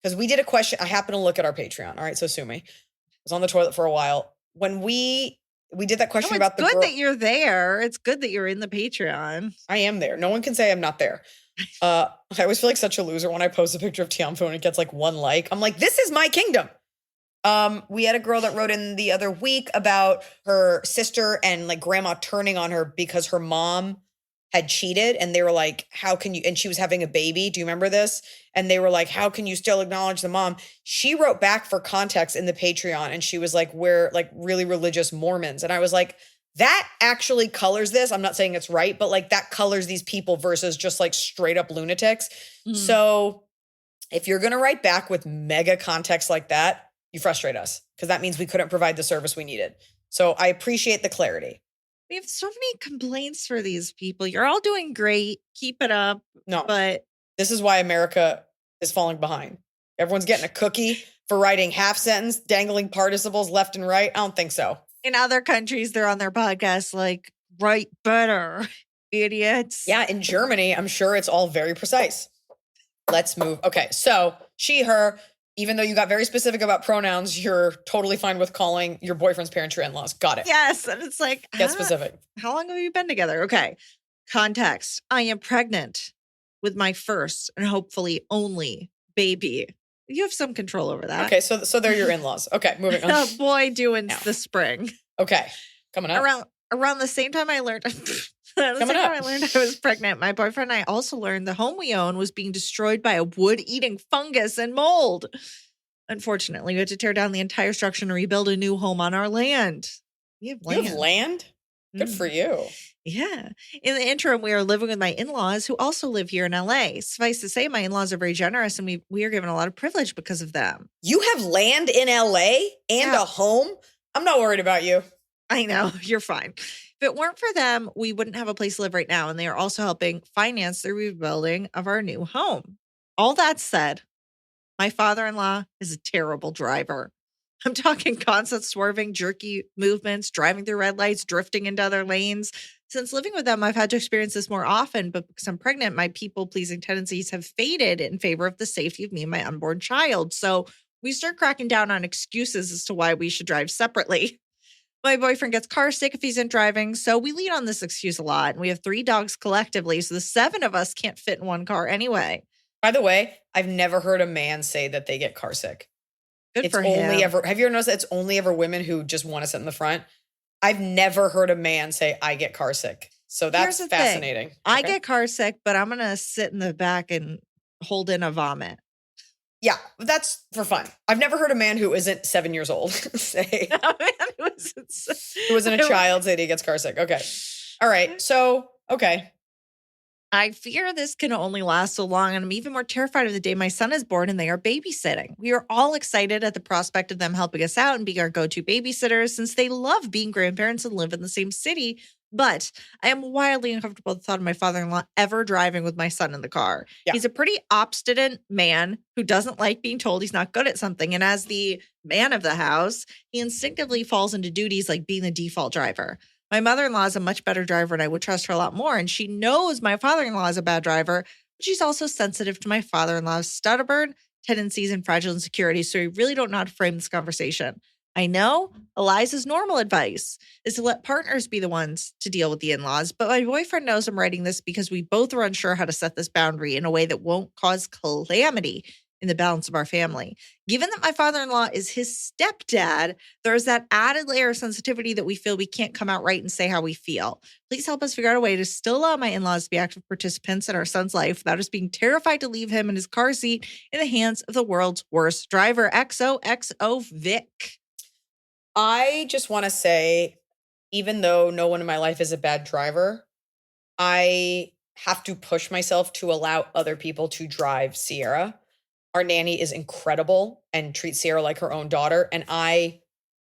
Because we did a question. I happen to look at our Patreon. All right, so sue me. I was on the toilet for a while. When we did that question about the girl. It's good that you're there. It's good that you're in the Patreon. I am there. No one can say I'm not there. I always feel like such a loser when I post a picture of Tianfu and it gets like 1 like. I'm like, this is my kingdom. We had a girl that wrote in the other week about her sister and like grandma turning on her because her mom had cheated, and they were like, how can you, and she was having a baby. Do you remember this? And they were like, how can you still acknowledge the mom? She wrote back for context in the Patreon, and she was like, we're like really religious Mormons. And I was like, that actually colors this. I'm not saying it's right, but like that colors these people versus just like straight up lunatics. So if you're going to write back with mega context like that, you frustrate us because that means we couldn't provide the service we needed. So I appreciate the clarity. We have so many complaints for these people. You're all doing great. Keep it up. No, but this is why America is falling behind. Everyone's getting a cookie for writing half sentence, dangling participles left and right. I don't think so. in other countries, they're on their podcasts like, write better, idiots. Yeah, in Germany, I'm sure it's all very precise. Let's move. Okay, so she, her, even though you got very specific about pronouns, you're totally fine with calling your boyfriend's parents your in-laws. Got it. Yes, and it's like, Get specific. How long have you been together? Okay, context. I am pregnant with my first and hopefully only baby. You have some control over that. Okay, so they're your in-laws. Okay, moving on. A boy doing the spring. Okay, coming up. Around the same time I learned I was pregnant, my boyfriend and I also learned the home we own was being destroyed by a wood-eating fungus and mold. Unfortunately, we had to tear down the entire structure and rebuild a new home on our land. We have land. You have land? Good for you. Yeah. In the interim, we are living with my in-laws who also live here in LA. Suffice to say, my in-laws are very generous and we are given a lot of privilege because of them. You have land in LA and a home? I'm not worried about you. I know. You're fine. If it weren't for them, we wouldn't have a place to live right now. And they are also helping finance the rebuilding of our new home. All that said, my father-in-law is a terrible driver. I'm talking constant swerving, jerky movements, driving through red lights, drifting into other lanes. Since living with them, I've had to experience this more often, but because I'm pregnant, my people-pleasing tendencies have faded in favor of the safety of me and my unborn child. So we start cracking down on excuses as to why we should drive separately. My boyfriend gets car sick if he's in driving, so we lean on this excuse a lot. And we have 3 dogs collectively, so the 7 of us can't fit in one car anyway. By the way, I've never heard a man say that they get car sick. Good it's for only him. ever. Have you ever noticed that it's only ever women who just want to sit in the front? I've never heard a man say, I get car sick. So that's Here's the fascinating. thing. I get car sick, but I'm going to sit in the back and hold in a vomit. Yeah, that's for fun. I've never heard a man who isn't 7 years old say, who isn't a child say that he gets car sick. Okay. All right. So, okay. I fear this can only last so long, and I'm even more terrified of the day my son is born and they are babysitting. We are all excited at the prospect of them helping us out and being our go-to babysitters since they love being grandparents and live in the same city. But I am wildly uncomfortable with the thought of my father-in-law ever driving with my son in the car. Yeah. He's a pretty obstinate man who doesn't like being told he's not good at something. And as the man of the house, he instinctively falls into duties like being the default driver. My mother-in-law is a much better driver and I would trust her a lot more. And she knows my father-in-law is a bad driver, but she's also sensitive to my father-in-law's stubborn tendencies and fragile insecurities. So we really don't know how to frame this conversation. I know Eliza's normal advice is to let partners be the ones to deal with the in-laws, but my boyfriend knows I'm writing this because we both are unsure how to set this boundary in a way that won't cause calamity in the balance of our family. Given that my father-in-law is his stepdad, there's that added layer of sensitivity that we feel we can't come out right and say how we feel. Please help us figure out a way to still allow my in-laws to be active participants in our son's life without us being terrified to leave him in his car seat in the hands of the world's worst driver. XOXO Vic. I just want to say, even though no one in my life is a bad driver, I have to push myself to allow other people to drive Sierra. Our nanny is incredible and treats Sierra like her own daughter. And I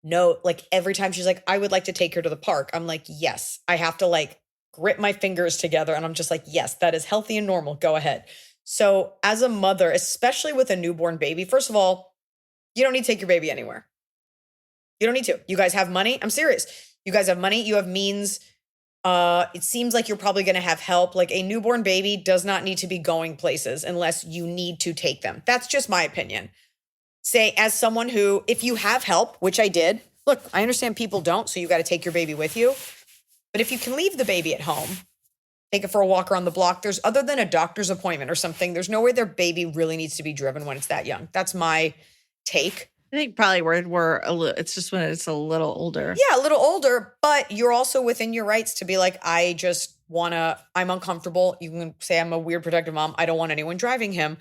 know, like, every time she's like, I would like to take her to the park. I'm like, yes. I have to like grip my fingers together. And I'm just like, yes, that is healthy and normal. Go ahead. So as a mother, especially with a newborn baby, first of all, you don't need to take your baby anywhere. You don't need to. You guys have money. I'm serious. You guys have money. You have means. It seems like you're probably going to have help. Like a newborn baby does not need to be going places unless you need to take them. That's just my opinion. Say, as someone who, if you have help, which I did, look, I understand people don't, so you got to take your baby with you. But if you can leave the baby at home, take it for a walk around the block, there's, other than a doctor's appointment or something, there's no way their baby really needs to be driven when it's that young. That's my take. I think probably we're a little, it's just when it's a little older. Yeah, a little older, but you're also within your rights to be like, I'm uncomfortable. You can say I'm a weird protective mom. I don't want anyone driving him.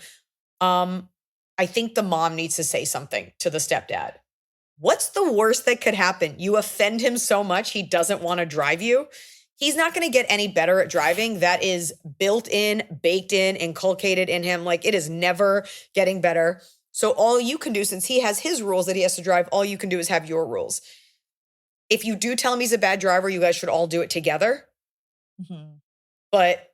I think the mom needs to say something to the stepdad. what's the worst that could happen? You offend him so much he doesn't want to drive you. He's not going to get any better at driving. That is built in, baked in, inculcated in him. Like, it is never getting better. So all you can do, since he has his rules that he has to drive, all you can do is have your rules. If you do tell him he's a bad driver, you guys should all do it together. Mhm. But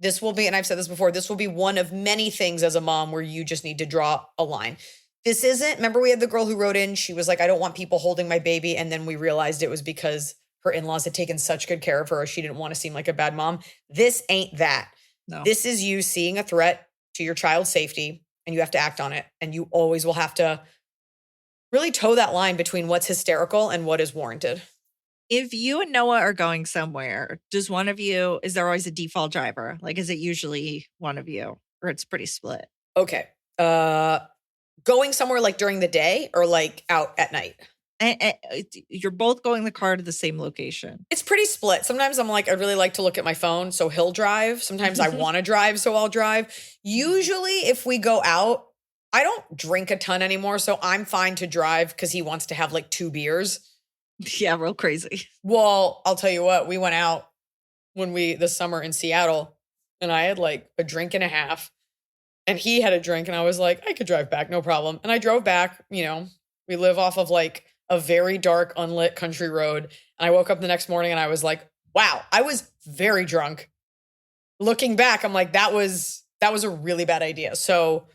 this will be, and I've said this before, this will be one of many things as a mom where you just need to draw a line. This isn't, remember we had the girl who wrote in, she was like, I don't want people holding my baby. And then we realized it was because her in-laws had taken such good care of her. She didn't want to seem like a bad mom. This ain't that. No. This is you seeing a threat to your child's safety, and you have to act on it. And you always will have to really toe that line between what's hysterical and what is warranted. If you and Noah are going somewhere, does one of you, is there always a default driver? Like, is it usually one of you, or it's pretty split? Okay. Going somewhere like during the day or like out at night? And you're both going the car to the same location. It's pretty split. Sometimes I'm like, I really like to look at my phone, so he'll drive. Sometimes I want to drive, so I'll drive. Usually if we go out, I don't drink a ton anymore, so I'm fine to drive because he wants to have like 2 beers. Yeah, real crazy. Well, I'll tell you what, we went out this summer in Seattle, and I had like a drink and a half, and he had a drink, and I was like, I could drive back, no problem. And I drove back, we live off of like a very dark, unlit country road. And I woke up the next morning and I was like, wow, I was very drunk. Looking back, I'm like, that was a really bad idea. So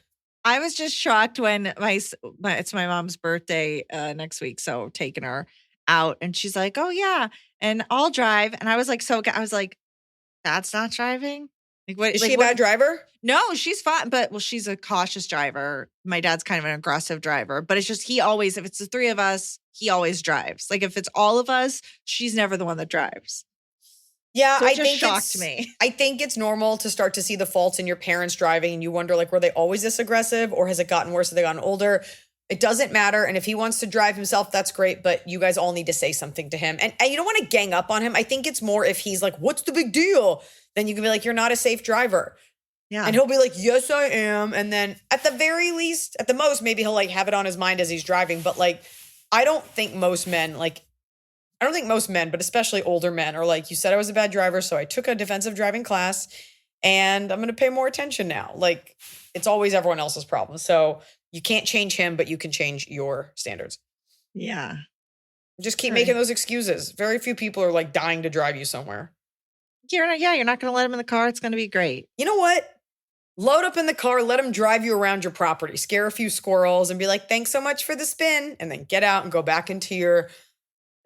I was just shocked when it's my mom's birthday next week. So taking her out and she's like, oh yeah. And I'll drive. And I was like, that's not driving. Like, what is she a bad driver? No, she's fine. But she's a cautious driver. My dad's kind of an aggressive driver, but it's just, if it's the 3 of us, he always drives. Like if it's all of us, she's never the one that drives. Yeah, so I it just think shocked me. I think it's normal to start to see the faults in your parents driving and you wonder like, were they always this aggressive or has it gotten worse as they gotten older? It doesn't matter. And if he wants to drive himself, that's great. But you guys all need to say something to him. And you don't want to gang up on him. I think it's more if he's like, what's the big deal? Then you can be like, you're not a safe driver. Yeah. And he'll be like, yes, I am. And then at the very least, at the most, maybe he'll like have it on his mind as he's driving. But like, I don't think most men, but especially older men are like, you said I was a bad driver, so I took a defensive driving class and I'm going to pay more attention now. Like, it's always everyone else's problem. So you can't change him, but you can change your standards. Yeah. Just keep making those excuses. Very few people are like dying to drive you somewhere. You're not going to let him in the car. It's going to be great. You know what? Load up in the car, let him drive you around your property, scare a few squirrels and be like, thanks so much for the spin. And then get out and go back into your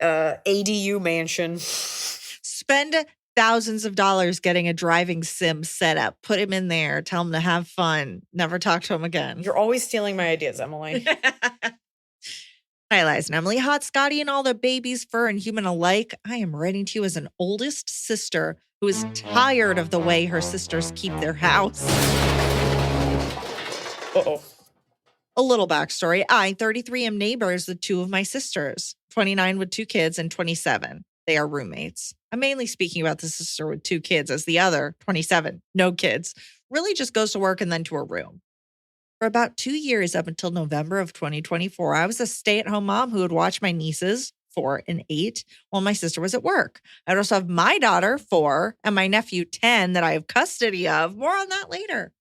ADU mansion. Spend thousands of dollars getting a driving sim set up. Put him in there. Tell him to have fun. Never talk to him again. You're always stealing my ideas, Emily. Hi, Liza and Emily. Hot Scotty and all the babies, fur and human alike. I am writing to you as an oldest sister who is tired of the way her sisters keep their house. Uh-oh. A little backstory. I, 33, am neighbors with 2 of my sisters, 29 with 2 kids and 27. They are roommates. I'm mainly speaking about the sister with 2 kids as the other, 27, no kids, really just goes to work and then to her room. For about 2 years up until November of 2024, I was a stay-at-home mom who would watch my nieces, 4 and 8, while my sister was at work. I'd also have my daughter, 4, and my nephew, 10, that I have custody of. More on that later.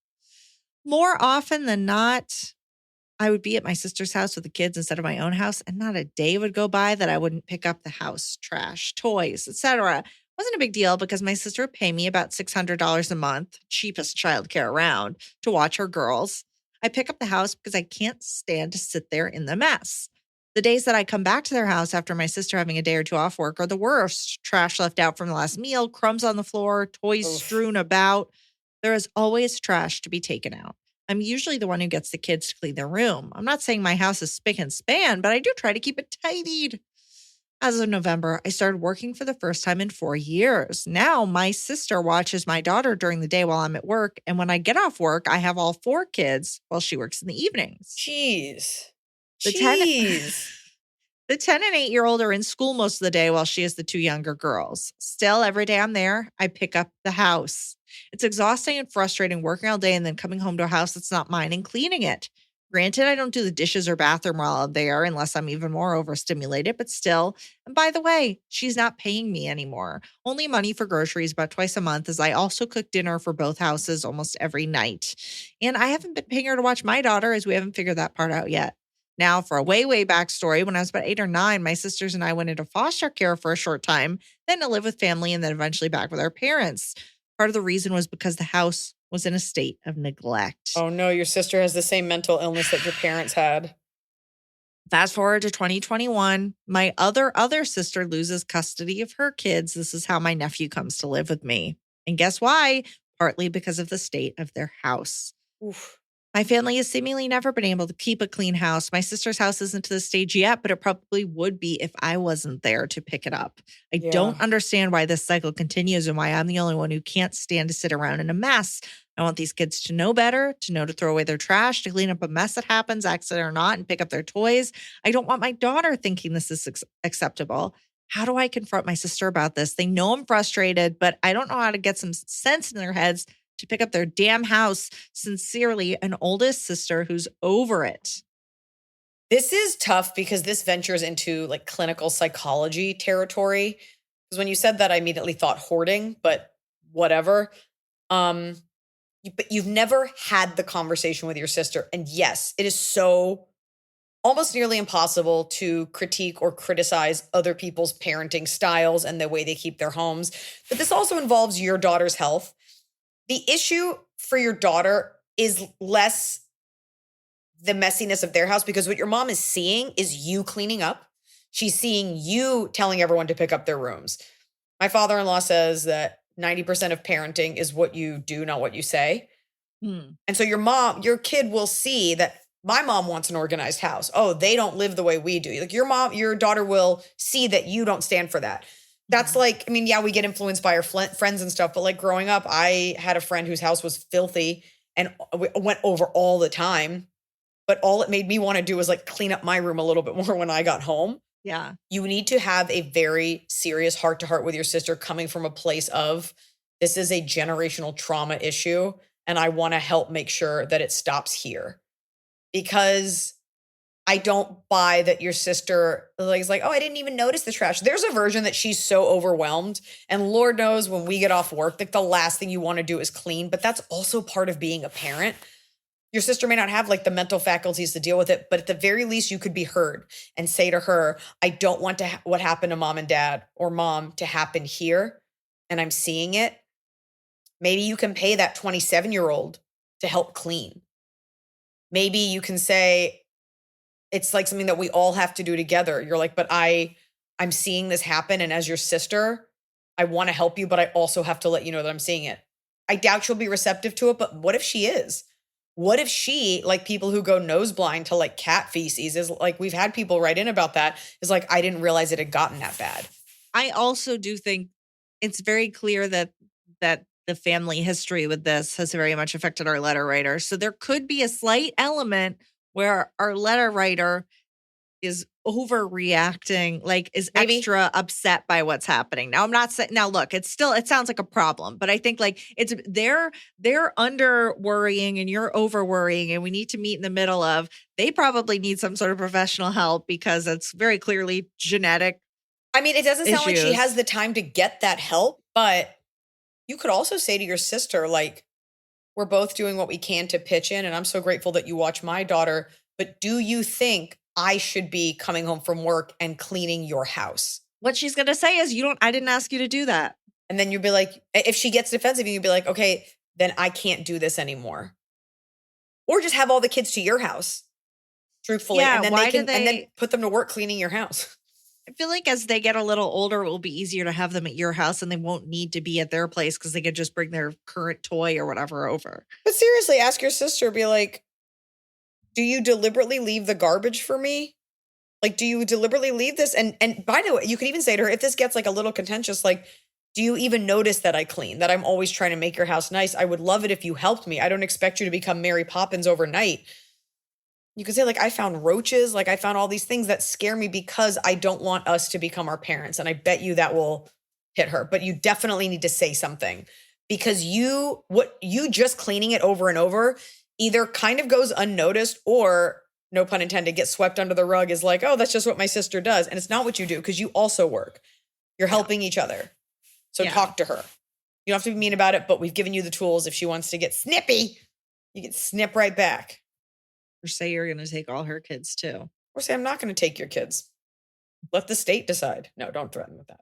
More often than not, I would be at my sister's house with the kids instead of my own house, and not a day would go by that I wouldn't pick up the house, trash, toys, etc. Wasn't a big deal because my sister would pay me about $600 a month, cheapest childcare around, to watch her girls. I pick up the house because I can't stand to sit there in the mess. The days that I come back to their house after my sister having a day or 2 off work are the worst. Trash left out from the last meal, crumbs on the floor, toys strewn about. There is always trash to be taken out. I'm usually the one who gets the kids to clean their room. I'm not saying my house is spick and span, but I do try to keep it tidied. As of November, I started working for the first time in 4 years. Now my sister watches my daughter during the day while I'm at work. And when I get off work, I have all 4 kids while she works in the evenings. Jeez. The 10 and 8-year-old are in school most of the day while she has the 2 younger girls. Still, every day I'm there, I pick up the house. It's exhausting and frustrating working all day and then coming home to a house that's not mine and cleaning it. Granted, I don't do the dishes or bathroom while I'm there unless I'm even more overstimulated, but still. And by the way, she's not paying me anymore. Only money for groceries about twice a month, as I also cook dinner for both houses almost every night. And I haven't been paying her to watch my daughter, as we haven't figured that part out yet. Now, for a way backstory, when I was about 8 or 9, my sisters and I went into foster care for a short time, then to live with family, and then eventually back with our parents. Part of the reason was because the house was in a state of neglect. Oh no, your sister has the same mental illness that your parents had. Fast forward to 2021, my other sister loses custody of her kids. This is how my nephew comes to live with me. And guess why? Partly because of the state of their house. Oof. My family has seemingly never been able to keep a clean house. My sister's house isn't to the stage yet, but it probably would be if I wasn't there to pick it up. I don't understand why this cycle continues and why I'm the only one who can't stand to sit around in a mess. I want these kids to know better, to know to throw away their trash, to clean up a mess that happens, accident or not, and pick up their toys. I don't want my daughter thinking this is acceptable. How do I confront my sister about this? They know I'm frustrated, but I don't know how to get some sense in their heads to pick up their damn house. Sincerely, an oldest sister who's over it. This is tough because this ventures into like clinical psychology territory. Because when you said that, I immediately thought hoarding, but whatever. But you've never had the conversation with your sister. And yes, it is so almost nearly impossible to critique or criticize other people's parenting styles and the way they keep their homes. But this also involves your daughter's health. The issue for your daughter is less the messiness of their house, because what your mom is seeing is you cleaning up. She's seeing you telling everyone to pick up their rooms. My father-in-law says that 90% of parenting is what you do, not what you say. And so your kid will see that my mom wants an organized house. Oh, they don't live the way we do. Like your daughter will see that you don't stand for that. That's like, I mean, yeah, we get influenced by our friends and stuff, but like growing up, I had a friend whose house was filthy and went over all the time. But all it made me want to do was like clean up my room a little bit more when I got home. Yeah. You need to have a very serious heart-to-heart with your sister coming from a place of, this is a generational trauma issue, and I want to help make sure that it stops here. Because I don't buy that your sister is like, oh, I didn't even notice the trash. There's a version that she's so overwhelmed. And Lord knows when we get off work, like the last thing you want to do is clean. But that's also part of being a parent. Your sister may not have like the mental faculties to deal with it, but at the very least you could be heard and say to her, I don't want to what happened to mom and dad or mom to happen here. And I'm seeing it. Maybe you can pay that 27-year-old to help clean. Maybe you can say, it's like something that we all have to do together. You're like, but I'm seeing this happen. And as your sister, I want to help you, but I also have to let you know that I'm seeing it. I doubt she'll be receptive to it, but what if she is? What if she, like people who go nose blind to like cat feces, is like, we've had people write in about that, is like, I didn't realize it had gotten that bad. I also do think it's very clear that the family history with this has very much affected our letter writer. So there could be a slight element where our letter writer is overreacting, like is maybe extra upset by what's happening. Now I'm not saying, now look, it sounds like a problem, but I think like it's they're under worrying and you're over worrying, and we need to meet in the middle of, they probably need some sort of professional help because it's very clearly genetic. I mean, it doesn't sound like she has the time to get that help, but you could also say to your sister, like, we're both doing what we can to pitch in, and I'm so grateful that you watch my daughter, but do you think I should be coming home from work and cleaning your house? What she's going to say is, I didn't ask you to do that. And then you'd be like, if she gets defensive, you'd be like, okay, then I can't do this anymore. Or just have all the kids to your house, truthfully. Yeah, and then and then put them to work cleaning your house. I feel like as they get a little older, it will be easier to have them at your house and they won't need to be at their place because they could just bring their current toy or whatever over. But seriously, ask your sister, be like, do you deliberately leave the garbage for me? Like, do you deliberately leave this? And by the way, you could even say to her, if this gets like a little contentious, like, do you even notice that I clean, that I'm always trying to make your house nice? I would love it if you helped me. I don't expect you to become Mary Poppins overnight. You could say, like, I found roaches, like I found all these things that scare me because I don't want us to become our parents. And I bet you that will hit her. But you definitely need to say something, because you just cleaning it over and over either kind of goes unnoticed or, no pun intended, gets swept under the rug is like, oh, that's just what my sister does. And it's not what you do because you also work. You're helping each other. So talk to her. You don't have to be mean about it, but we've given you the tools. If she wants to get snippy, you can snip right back. Or say you're going to take all her kids too. Or say, I'm not going to take your kids. Let the state decide. No, don't threaten with that.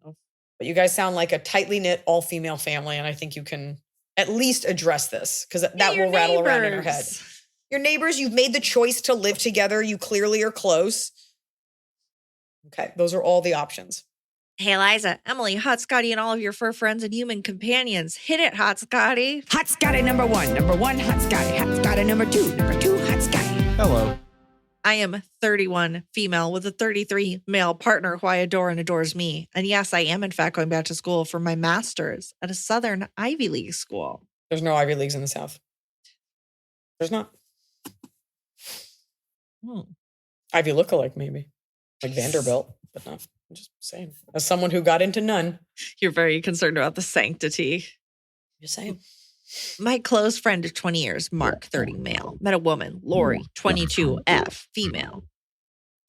No. But you guys sound like a tightly knit, all-female family, and I think you can at least address this because that will rattle around in her head. Your neighbors, you've made the choice to live together. You clearly are close. Okay, those are all the options. Hey, Iliza, Emily, Hot Scotty, and all of your fur friends and human companions. Hit it, Hot Scotty. Hot Scotty number one. Number one, Hot Scotty. Hot Scotty number two. Number two, Hot Scotty. Hello. I am 31 female with a 33 male partner who I adore and adores me. And yes, I am in fact going back to school for my master's at a Southern Ivy League school. There's no Ivy Leagues in the South. There's not. Ivy lookalike, maybe. Like Vanderbilt, but no. I'm just saying. As someone who got into none. You're very concerned about the sanctity. Just saying. My close friend of 20 years, Mark, 30 male, met a woman, Lori, 22 F, female,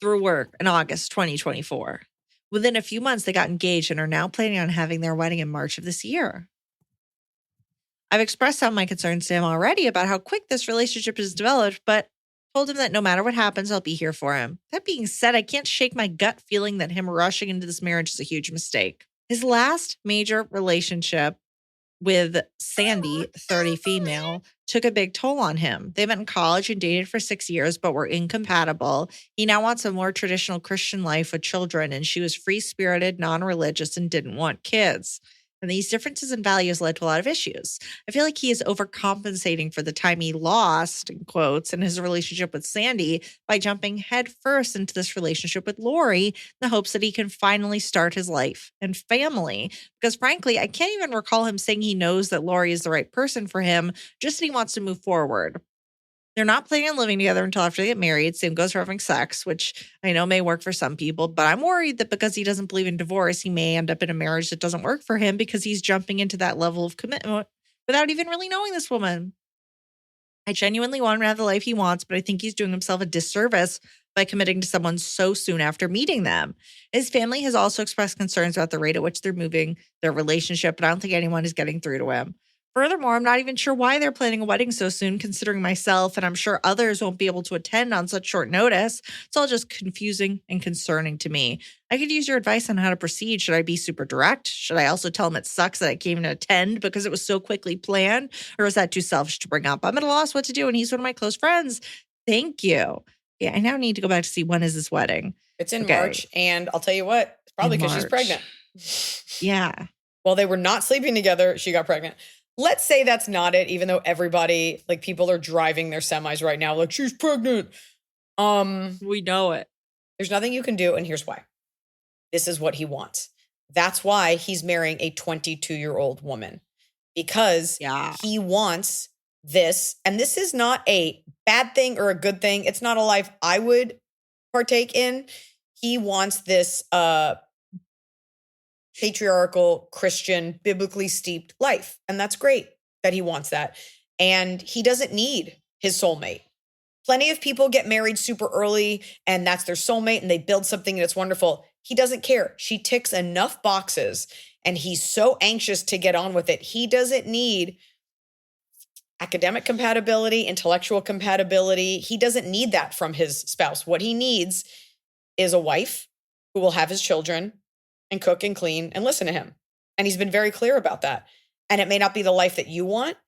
through work in August 2024. Within a few months, they got engaged and are now planning on having their wedding in March of this year. I've expressed some of my concerns to him already about how quick this relationship has developed, but told him that no matter what happens, I'll be here for him. That being said, I can't shake my gut feeling that him rushing into this marriage is a huge mistake. His last major relationship with Sandy, 30 female, took a big toll on him. They met in college and dated for 6 years, but were incompatible. He now wants a more traditional Christian life with children, and she was free-spirited, non-religious, and didn't want kids. And these differences in values led to a lot of issues. I feel like he is overcompensating for the time he lost, in quotes, in his relationship with Sandy by jumping headfirst into this relationship with Lori in the hopes that he can finally start his life and family. Because frankly, I can't even recall him saying he knows that Lori is the right person for him, just that he wants to move forward. They're not planning on living together until after they get married. Same goes for having sex, which I know may work for some people, but I'm worried that because he doesn't believe in divorce, he may end up in a marriage that doesn't work for him because he's jumping into that level of commitment without even really knowing this woman. I genuinely want him to have the life he wants, but I think he's doing himself a disservice by committing to someone so soon after meeting them. His family has also expressed concerns about the rate at which they're moving their relationship, but I don't think anyone is getting through to him. Furthermore, I'm not even sure why they're planning a wedding so soon, considering myself, and I'm sure others won't be able to attend on such short notice. It's all just confusing and concerning to me. I could use your advice on how to proceed. Should I be super direct? Should I also tell him it sucks that I can't even attend because it was so quickly planned? Or is that too selfish to bring up? I'm at a loss what to do, and he's one of my close friends. Thank you. Yeah, I now need to go back to see when is this wedding. It's in March, and I'll tell you what, it's probably because she's pregnant. Yeah. While they were not sleeping together, she got pregnant. Let's say that's not it, even though everybody, like people are driving their semis right now, like she's pregnant. We know it. There's nothing you can do, and here's why. This is what he wants. That's why he's marrying a 22-year-old woman, because he wants this, and this is not a bad thing or a good thing. It's not a life I would partake in. He wants this patriarchal, Christian, biblically steeped life. And that's great that he wants that. And he doesn't need his soulmate. Plenty of people get married super early and that's their soulmate and they build something and it's wonderful. He doesn't care. She ticks enough boxes and he's so anxious to get on with it. He doesn't need academic compatibility, intellectual compatibility. He doesn't need that from his spouse. What he needs is a wife who will have his children and cook and clean and listen to him. And he's been very clear about that. And it may not be the life that you want,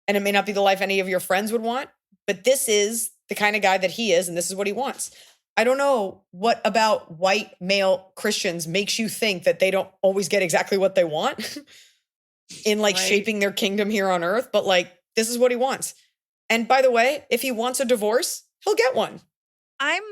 and it may not be the life any of your friends would want, but this is the kind of guy that he is, and this is what he wants. I don't know what about white male Christians makes you think that they don't always get exactly what they want in like shaping their kingdom here on earth, but like, this is what he wants. And by the way, if he wants a divorce, he'll get one. I'm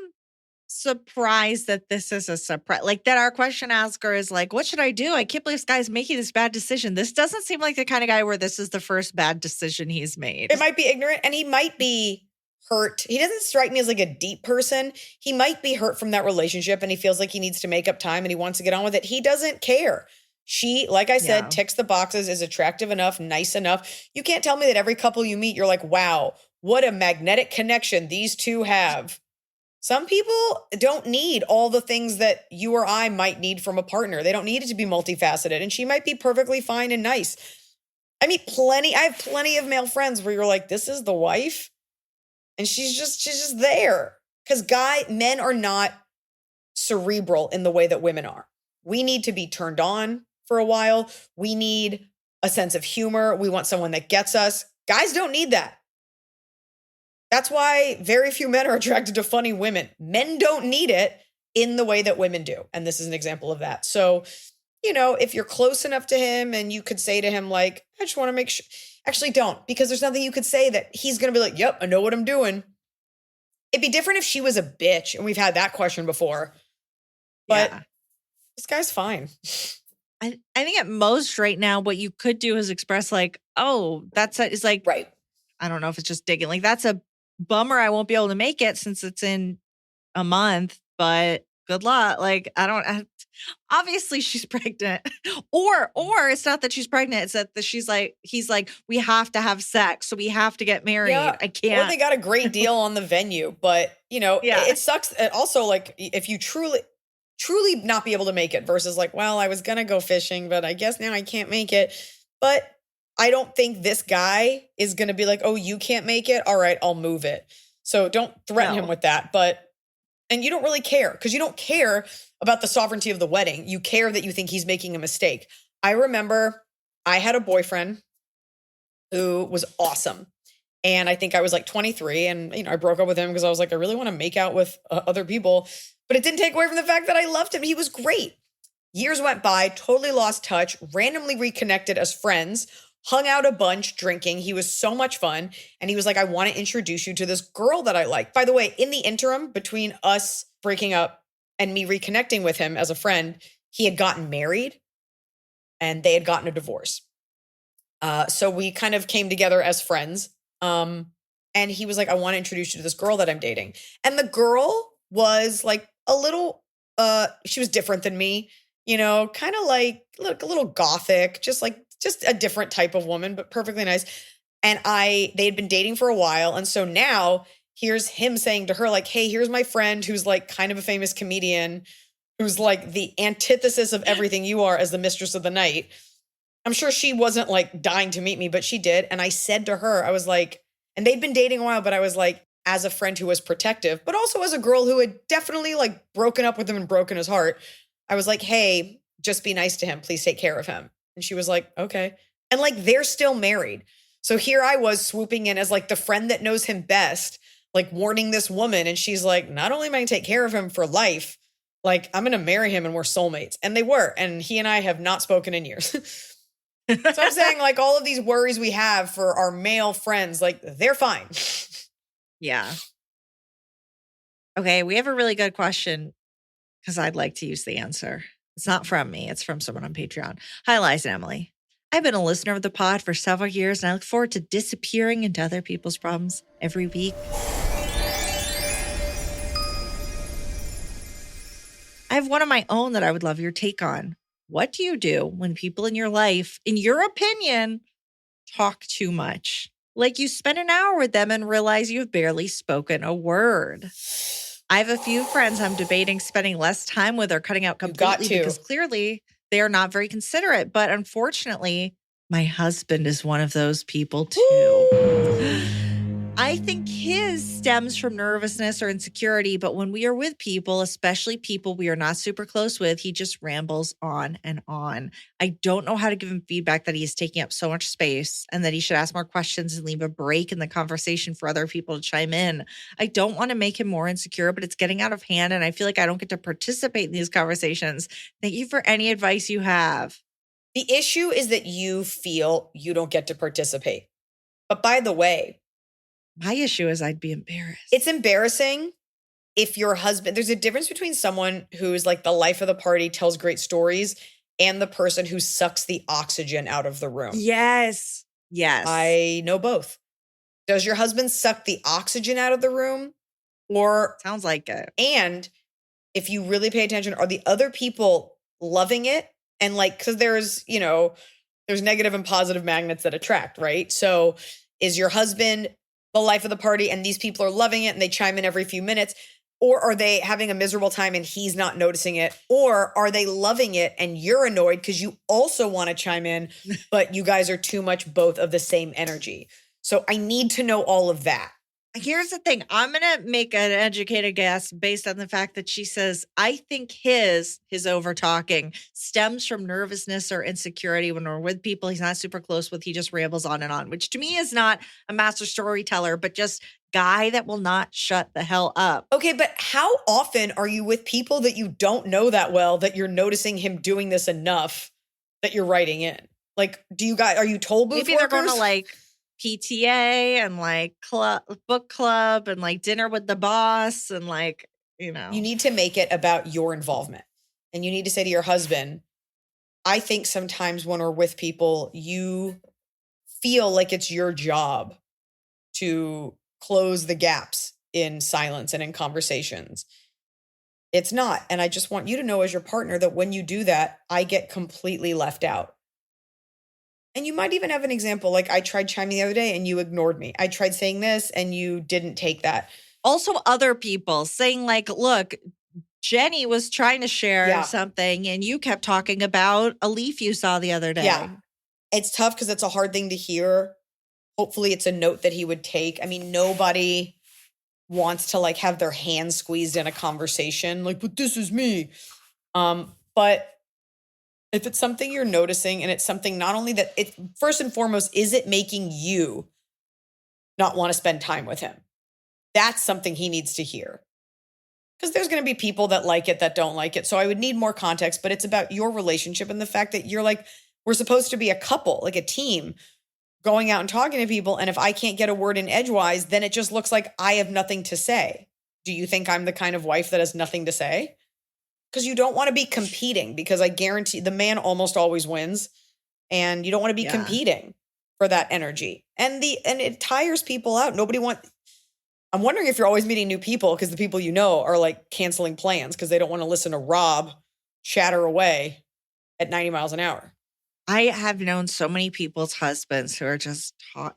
surprised that this is a surprise. Like that our question asker is like, what should I do? I can't believe this guy's making this bad decision. This doesn't seem like the kind of guy where this is the first bad decision he's made. It might be ignorant and he might be hurt. He doesn't strike me as like a deep person. He might be hurt from that relationship and he feels like he needs to make up time and he wants to get on with it. He doesn't care. She, like I said, ticks the boxes, is attractive enough, nice enough. You can't tell me that every couple you meet, you're like, wow, what a magnetic connection these two have. Some people don't need all the things that you or I might need from a partner. They don't need it to be multifaceted. And she might be perfectly fine and nice. I have plenty of male friends where you're like, this is the wife. And she's just there. Because men are not cerebral in the way that women are. We need to be turned on for a while. We need a sense of humor. We want someone that gets us. Guys don't need that. That's why very few men are attracted to funny women. Men don't need it in the way that women do. And this is an example of that. So, if you're close enough to him and you could say to him, like, I just want to make sure. Actually, don't, because there's nothing you could say that he's going to be like, yep, I know what I'm doing. It'd be different if she was a bitch. And we've had that question before. But this guy's fine. I think at most right now, what you could do is express like, oh, is like, right. I don't know if it's just digging. Like, that's a bummer. I won't be able to make it since it's in a month, but good luck. Like, obviously she's pregnant or it's not that she's pregnant. It's that he's like, we have to have sex. So we have to get married. Yeah. I can't. Or they got a great deal on the venue, but it sucks. And also, like, if you truly not be able to make it versus like, well, I was going to go fishing, but I guess now I can't make it. But I don't think this guy is going to be like, oh, you can't make it. All right, I'll move it. So don't threaten him with that. And you don't really care because you don't care about the sovereignty of the wedding. You care that you think he's making a mistake. I remember I had a boyfriend who was awesome. And I think I was like 23 and, I broke up with him because I was like, I really want to make out with other people. But it didn't take away from the fact that I loved him. He was great. Years went by, totally lost touch, randomly reconnected as friends, hung out a bunch, drinking. He was so much fun. And he was like, I want to introduce you to this girl that I like. By the way, in the interim between us breaking up and me reconnecting with him as a friend, he had gotten married and they had gotten a divorce. So we kind of came together as friends. And he was like, I want to introduce you to this girl that I'm dating. And the girl was like a little, she was different than me, kind of like a little gothic, just a different type of woman, but perfectly nice. And they had been dating for a while. And so now here's him saying to her, like, hey, here's my friend who's like kind of a famous comedian, who's like the antithesis of everything you are as the mistress of the night. I'm sure she wasn't like dying to meet me, but she did. And I said to her, I was like, and they'd been dating a while, but I was like, as a friend who was protective, but also as a girl who had definitely like broken up with him and broken his heart, I was like, hey, just be nice to him. Please take care of him. And she was like, okay. And like, they're still married. So here I was swooping in as like the friend that knows him best, like warning this woman. And she's like, not only am I going to take care of him for life, like I'm going to marry him and we're soulmates. And they were. And he and I have not spoken in years. So I'm saying like all of these worries we have for our male friends, like they're fine. Yeah. Okay, we have a really good question because I'd like to use the answer. It's not from me. It's from someone on Patreon. Hi, Liza and Emily. I've been a listener of the pod for several years, and I look forward to disappearing into other people's problems every week. I have one of my own that I would love your take on. What do you do when people in your life, in your opinion, talk too much? Like you spend an hour with them and realize you've barely spoken a word. I have a few friends I'm debating spending less time with or cutting out completely because clearly they are not very considerate. But unfortunately, my husband is one of those people too. I think his stems from nervousness or insecurity, but when we are with people, especially people we are not super close with, he just rambles on and on. I don't know how to give him feedback that he is taking up so much space and that he should ask more questions and leave a break in the conversation for other people to chime in. I don't want to make him more insecure, but it's getting out of hand and I feel like I don't get to participate in these conversations. Thank you for any advice you have. The issue is that you feel you don't get to participate. But by the way, my issue is I'd be embarrassed. It's embarrassing if your husband, there's a difference between someone who's like the life of the party, tells great stories, and the person who sucks the oxygen out of the room. Yes. Yes. I know both. Does your husband suck the oxygen out of the room? Or sounds like it. And if you really pay attention, are the other people loving it? And like, because there's negative and positive magnets that attract, right? So is your husband the life of the party and these people are loving it and they chime in every few minutes? Or are they having a miserable time and he's not noticing it? Or are they loving it and you're annoyed because you also want to chime in, but you guys are too much both of the same energy? So I need to know all of that. Here's the thing. I'm going to make an educated guess based on the fact that she says, I think his over talking stems from nervousness or insecurity when we're with people he's not super close with. He just rambles on and on, which to me is not a master storyteller, but just guy that will not shut the hell up. Okay, but how often are you with people that you don't know that well that you're noticing him doing this enough that you're writing in? Like, are you toll booth Maybe workers? they're going to like PTA and like book club and like dinner with the boss and like, you know. You need to make it about your involvement. And you need to say to your husband, I think sometimes when we're with people, you feel like it's your job to close the gaps in silence and in conversations. It's not. And I just want you to know as your partner that when you do that, I get completely left out. And you might even have an example, like I tried chiming the other day and you ignored me. I tried saying this and you didn't take that. Also other people saying like, look, Jenny was trying to share something and you kept talking about a leaf you saw the other day. Yeah. It's tough because it's a hard thing to hear. Hopefully it's a note that he would take. I mean, nobody wants to like have their hands squeezed in a conversation. Like, but this is me. But if it's something you're noticing and it's something not only that it first and foremost, is it making you not want to spend time with him? That's something he needs to hear. Because there's going to be people that like it, that don't like it. So I would need more context, but it's about your relationship and the fact that you're like, we're supposed to be a couple, like a team going out and talking to people. And if I can't get a word in edgewise, then it just looks like I have nothing to say. Do you think I'm the kind of wife that has nothing to say? Because you don't want to be competing, because I guarantee the man almost always wins and you don't want to be competing for that energy. And it tires people out. I'm wondering if you're always meeting new people because the people you know are like canceling plans because they don't want to listen to Rob chatter away at 90 miles an hour. I have known so many people's husbands who are just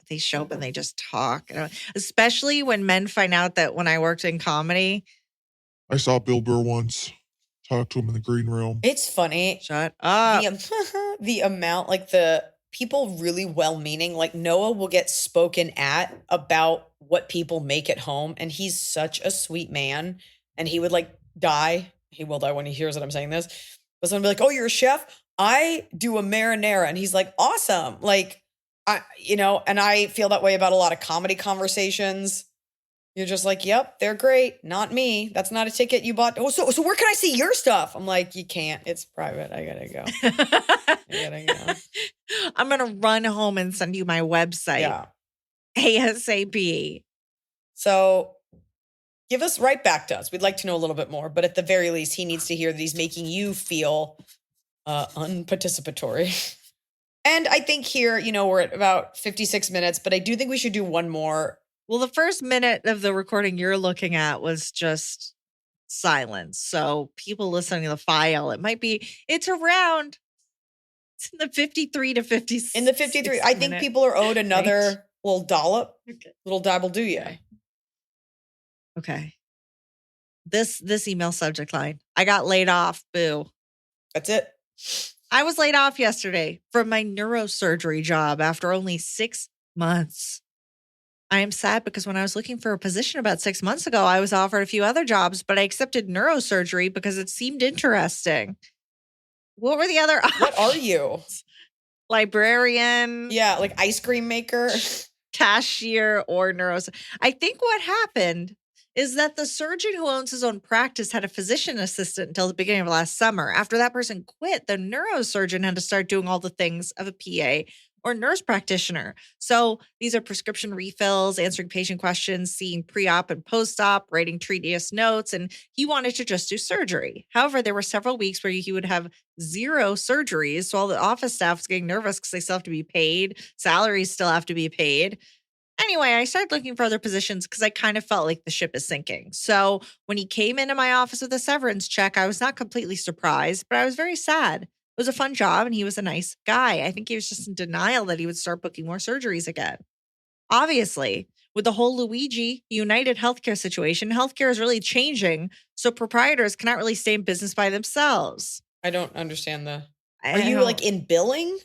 they show up and they just talk, especially when men find out that when I worked in comedy. I saw Bill Burr once. Talked to him in the green room. It's funny. Shut up. The amount, like the people really well-meaning, like Noah will get spoken at about what people make at home. And he's such a sweet man. And he would like die. He will die when he hears that I'm saying this. But someone will be like, oh, you're a chef? I do a marinara. And he's like, awesome. Like, and I feel that way about a lot of comedy conversations. You're just like, yep, they're great. Not me. That's not a ticket you bought. Oh, so where can I see your stuff? I'm like, you can't. It's private. I gotta go. I'm gonna run home and send you my website. Yeah. ASAP. So write back to us. We'd like to know a little bit more, but at the very least, he needs to hear that he's making you feel unparticipatory. And I think here, we're at about 56 minutes, but I do think we should do one more. Well, the first minute of the recording you're looking at was just silence. So people listening to the file, it's in the 53 to 56. In the 53, I think people are owed another little dollop. Okay. Little dabble do ya. Okay. This email subject line. I got laid off. Boo. That's it. I was laid off yesterday from my neurosurgery job after only 6 months. I am sad because when I was looking for a position about 6 months ago, I was offered a few other jobs, but I accepted neurosurgery because it seemed interesting. What were the other options? What are you? Librarian. Yeah, like ice cream maker. Cashier or neurosurgeon. I think what happened is that the surgeon who owns his own practice had a physician assistant until the beginning of last summer. After that person quit, the neurosurgeon had to start doing all the things of a PA or nurse practitioner. So these are prescription refills, answering patient questions, seeing pre-op and post-op, writing tedious notes, and he wanted to just do surgery. However, there were several weeks where he would have 0 surgeries, so all the office staff was getting nervous because they still have to be paid, salaries still have to be paid. Anyway, I started looking for other positions because I kind of felt like the ship is sinking. So when he came into my office with a severance check, I was not completely surprised, but I was very sad. It was a fun job and he was a nice guy. I think he was just in denial that he would start booking more surgeries again. Obviously, With the whole Luigi United healthcare situation, healthcare is really changing. So proprietors cannot really stay in business by themselves. I don't understand Are I you don't- like in billing?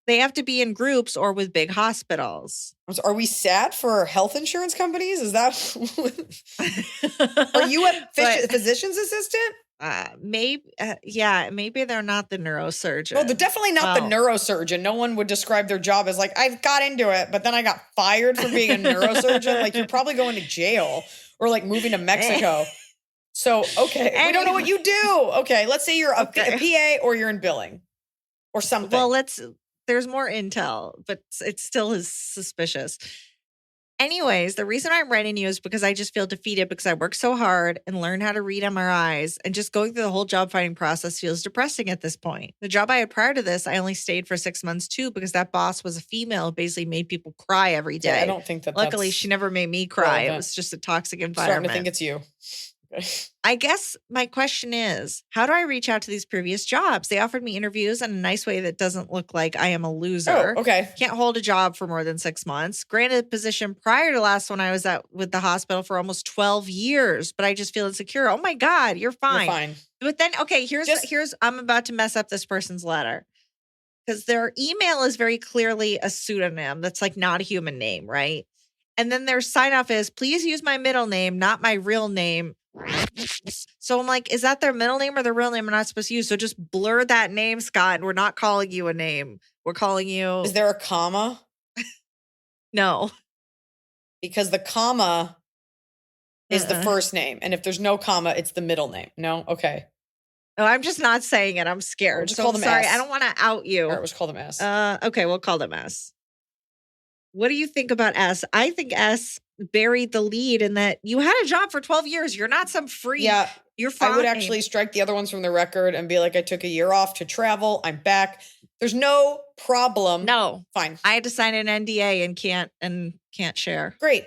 They have to be in groups or with big hospitals. Are we sad for health insurance companies? Is that? Are you a physician's assistant? Maybe they're not the neurosurgeon. No, they're definitely not the neurosurgeon. No one would describe their job as like, I got into it, but then I got fired for being a neurosurgeon. Like, you're probably going to jail or like moving to Mexico. So, okay, we don't know what you do. Okay, let's say you're a PA or you're in billing or something. Well, there's more intel, but it still is suspicious. Anyways, the reason I'm writing you is because I just feel defeated because I worked so hard and learned how to read MRIs, and just going through the whole job finding process feels depressing at this point. The job I had prior to this, I only stayed for 6 months too because that boss was a female, basically made people cry every day. Yeah, I don't think that. Luckily, she never made me cry. Relevant. It was just a toxic I'm environment. starting to think it's you. I guess my question is, how do I reach out to these previous jobs? They offered me interviews in a nice way that doesn't look like I am a loser. Oh, okay. Can't hold a job for more than 6 months. Granted, the position prior to last one I was at with the hospital for almost 12 years, but I just feel insecure. Oh my God, you're fine. You're fine. But then, okay, here's I'm about to mess up this person's letter because their email is very clearly a pseudonym that's like not a human name, right? And then their sign off is, please use my middle name, not my real name. So I'm like, is that their middle name or their real name we're not supposed to use? So just blur that name, Scott, and we're not calling you a name. We're calling you. Is there a comma? No. Because the comma is the first name. And if there's no comma, it's the middle name. No? Okay. No, I'm just not saying it. I'm scared. We'll just so call I'm them sorry. S. I don't want to out you. All right, we'll just call them S. Okay, we'll call them S. What do you think about S? I think S buried the lead in that you had a job for 12 years. You're not some freak. Yeah. You're fine. I would actually strike the other ones from the record and be like, I took a year off to travel. I'm back. There's no problem. No. Fine. I had to sign an NDA and can't share. Great.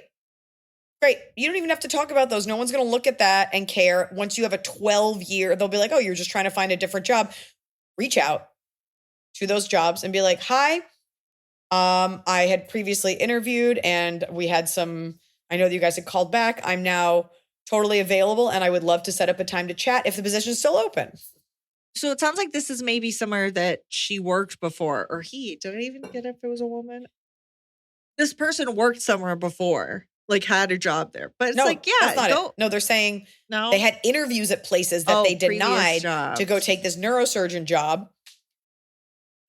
You don't even have to talk about those. No one's going to look at that and care. Once you have a 12-year, they'll be like, oh, you're just trying to find a different job. Reach out to those jobs and be like, hi, I had previously interviewed and we had I know that you guys had called back. I'm now totally available and I would love to set up a time to chat if the position is still open. So it sounds like this is maybe somewhere that she worked before, or he. Did I even get if it was a woman? This person worked somewhere before, like had a job there. But it's like, yeah, that's not it. No, they're saying they had interviews at places that they denied to go take this neurosurgeon job.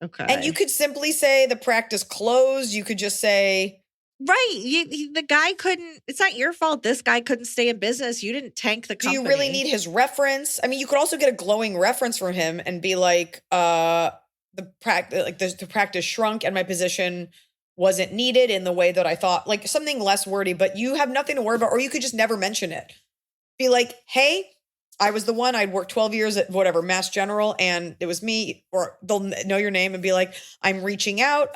Okay. And you could simply say the practice closed. You could just say, right. The guy couldn't, it's not your fault. This guy couldn't stay in business. You didn't tank the company. Do you really need his reference? I mean, you could also get a glowing reference from him and be like, the practice shrunk and my position wasn't needed in the way that I thought, like something less wordy, but you have nothing to worry about, or you could just never mention it. Be like, hey, I was the one, I'd worked 12 years at whatever, Mass General, and it was me, or they'll know your name and be like, I'm reaching out.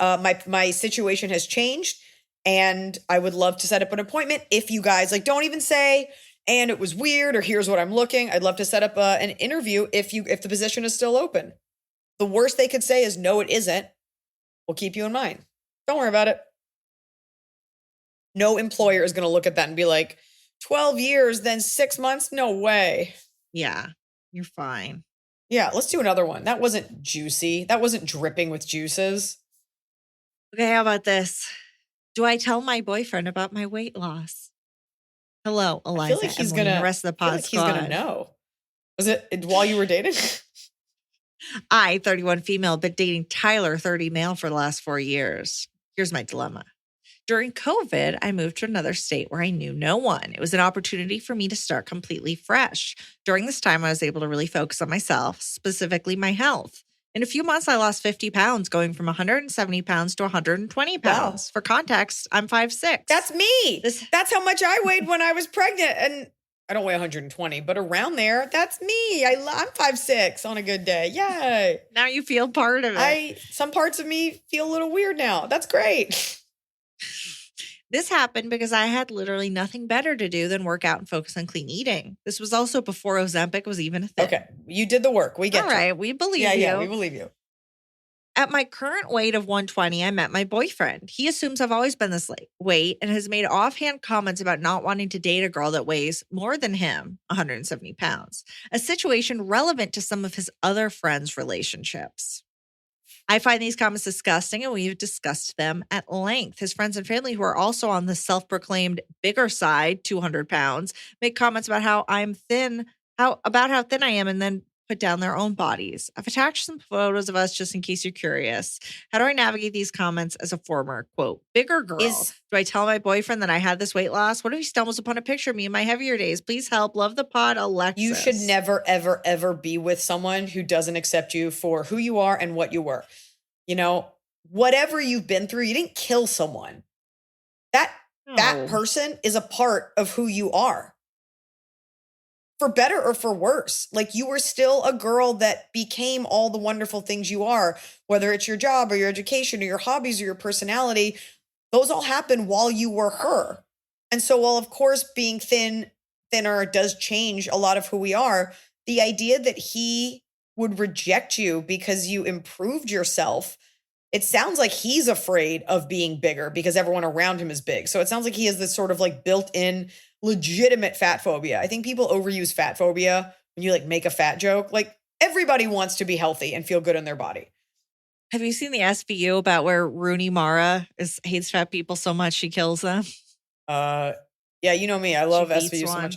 My situation has changed and I would love to set up an appointment. If you guys don't even say, and it was weird, or here's what I'm looking. I'd love to set up an interview if the position is still open. The worst they could say is, no, it isn't. We'll keep you in mind. Don't worry about it. No employer is going to look at that and be like, 12 years, then 6 months? No way. Yeah, you're fine. Yeah, let's do another one. That wasn't juicy. That wasn't dripping with juices. Okay, how about this? Do I tell my boyfriend about my weight loss? Hello, Iliza. I feel like he's going to. The rest of the pod he's going to know. Was it while you were dating? I, 31 female, been dating Tyler, 30 male for the last 4 years. Here's my dilemma. During COVID, I moved to another state where I knew no one. It was an opportunity for me to start completely fresh. During this time, I was able to really focus on myself, specifically my health. In a few months, I lost 50 pounds, going from 170 pounds to 120 pounds. Wow. For context, I'm 5'6". That's me. That's how much I weighed when I was pregnant. And I don't weigh 120, but around there, that's me. I'm 5'6" on a good day. Yay. Now you feel part of it. Some parts of me feel a little weird now. That's great. This happened because I had literally nothing better to do than work out and focus on clean eating. This was also before Ozempic was even a thing. Okay. You did the work. We get All right. We believe you. Yeah, we believe you. At my current weight of 120, I met my boyfriend. He assumes I've always been this weight and has made offhand comments about not wanting to date a girl that weighs more than him, 170 pounds, a situation relevant to some of his other friends' relationships. I find these comments disgusting, and we've discussed them at length. His friends and family, who are also on the self-proclaimed bigger side, 200 pounds, make comments about how I'm thin, how thin I am, and then put down their own bodies. I've attached some photos of us just in case you're curious. How do I navigate these comments as a former, quote, bigger girl? Do I tell my boyfriend that I had this weight loss? What if he stumbles upon a picture of me in my heavier days? Please help. Love the pod, Alexis. You should never, ever, ever be with someone who doesn't accept you for who you are and what you were. You know, whatever you've been through, you didn't kill someone. That person is a part of who you are. For better or for worse. Like, you were still a girl that became all the wonderful things you are, whether it's your job or your education or your hobbies or your personality. Those all happen while you were her. And so while, of course, being thinner does change a lot of who we are, the idea that he would reject you because you improved yourself, it sounds like he's afraid of being bigger because everyone around him is big. So it sounds like he has this sort of like built-in legitimate fat phobia. I think people overuse fat phobia when you like make a fat joke. Like, everybody wants to be healthy and feel good in their body. Have you seen the SVU about where Rooney Mara hates fat people so much she kills them? Yeah, you know me. I love SVU so much.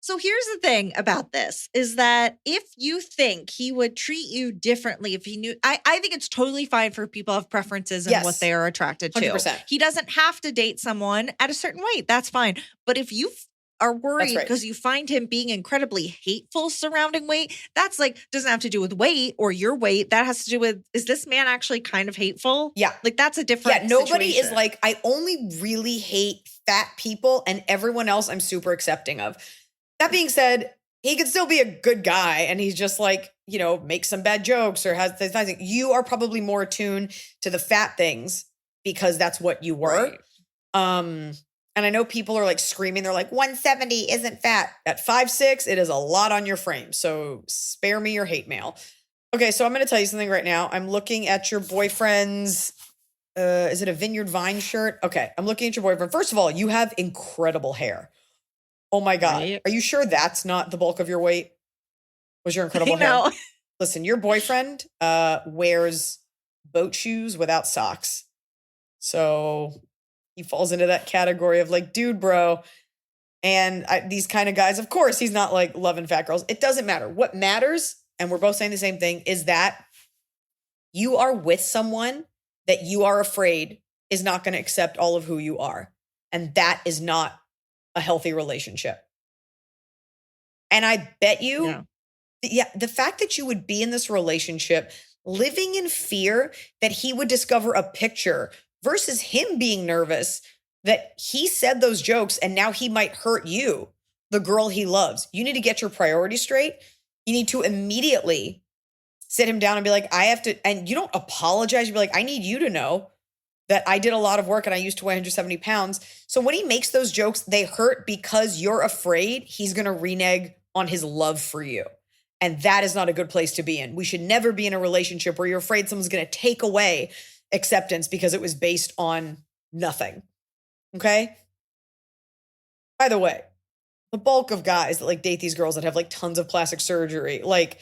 So here's the thing about this is that if you think he would treat you differently if he knew, I think it's totally fine for people to have preferences and what they are attracted to. 100%. He doesn't have to date someone at a certain weight. That's fine. But if you are worried because you find him being incredibly hateful surrounding weight, that's like, doesn't have to do with weight or your weight. That has to do with, is this man actually kind of hateful? Yeah. Like, that's a different nobody situation. is like, I only really hate fat people and everyone else I'm super accepting of. That being said, he could still be a good guy and he's just like, you know, makes some bad jokes or has this nice thing. You are probably more attuned to the fat things because that's what you were. Right. And I know people are like screaming, they're like, 170 isn't fat. At 5'6", it is a lot on your frame. So spare me your hate mail. Okay, so I'm going to tell you something right now. I'm looking at your boyfriend's, is it a Vineyard Vine shirt? Okay, I'm looking at your boyfriend. First of all, you have incredible hair. Oh my God. Right. Are you sure that's not the bulk of your weight? Was your incredible hair? Listen, your boyfriend wears boat shoes without socks. So he falls into that category of like, dude, bro. And these kind of guys, of course, he's not like loving fat girls. It doesn't matter. What matters, and we're both saying the same thing, is that you are with someone that you are afraid is not going to accept all of who you are. And that is not a healthy relationship. And I bet you, the fact that you would be in this relationship living in fear that he would discover a picture versus him being nervous that he said those jokes and now he might hurt you, the girl he loves. You need to get your priorities straight. You need to immediately sit him down and be like, I have to, and you don't apologize. You be like, I need you to know that I did a lot of work and I used to weigh 170 pounds. So when he makes those jokes, they hurt because you're afraid he's going to renege on his love for you. And that is not a good place to be in. We should never be in a relationship where you're afraid someone's going to take away acceptance because it was based on nothing. Okay? By the way, the bulk of guys that like date these girls that have like tons of plastic surgery, like,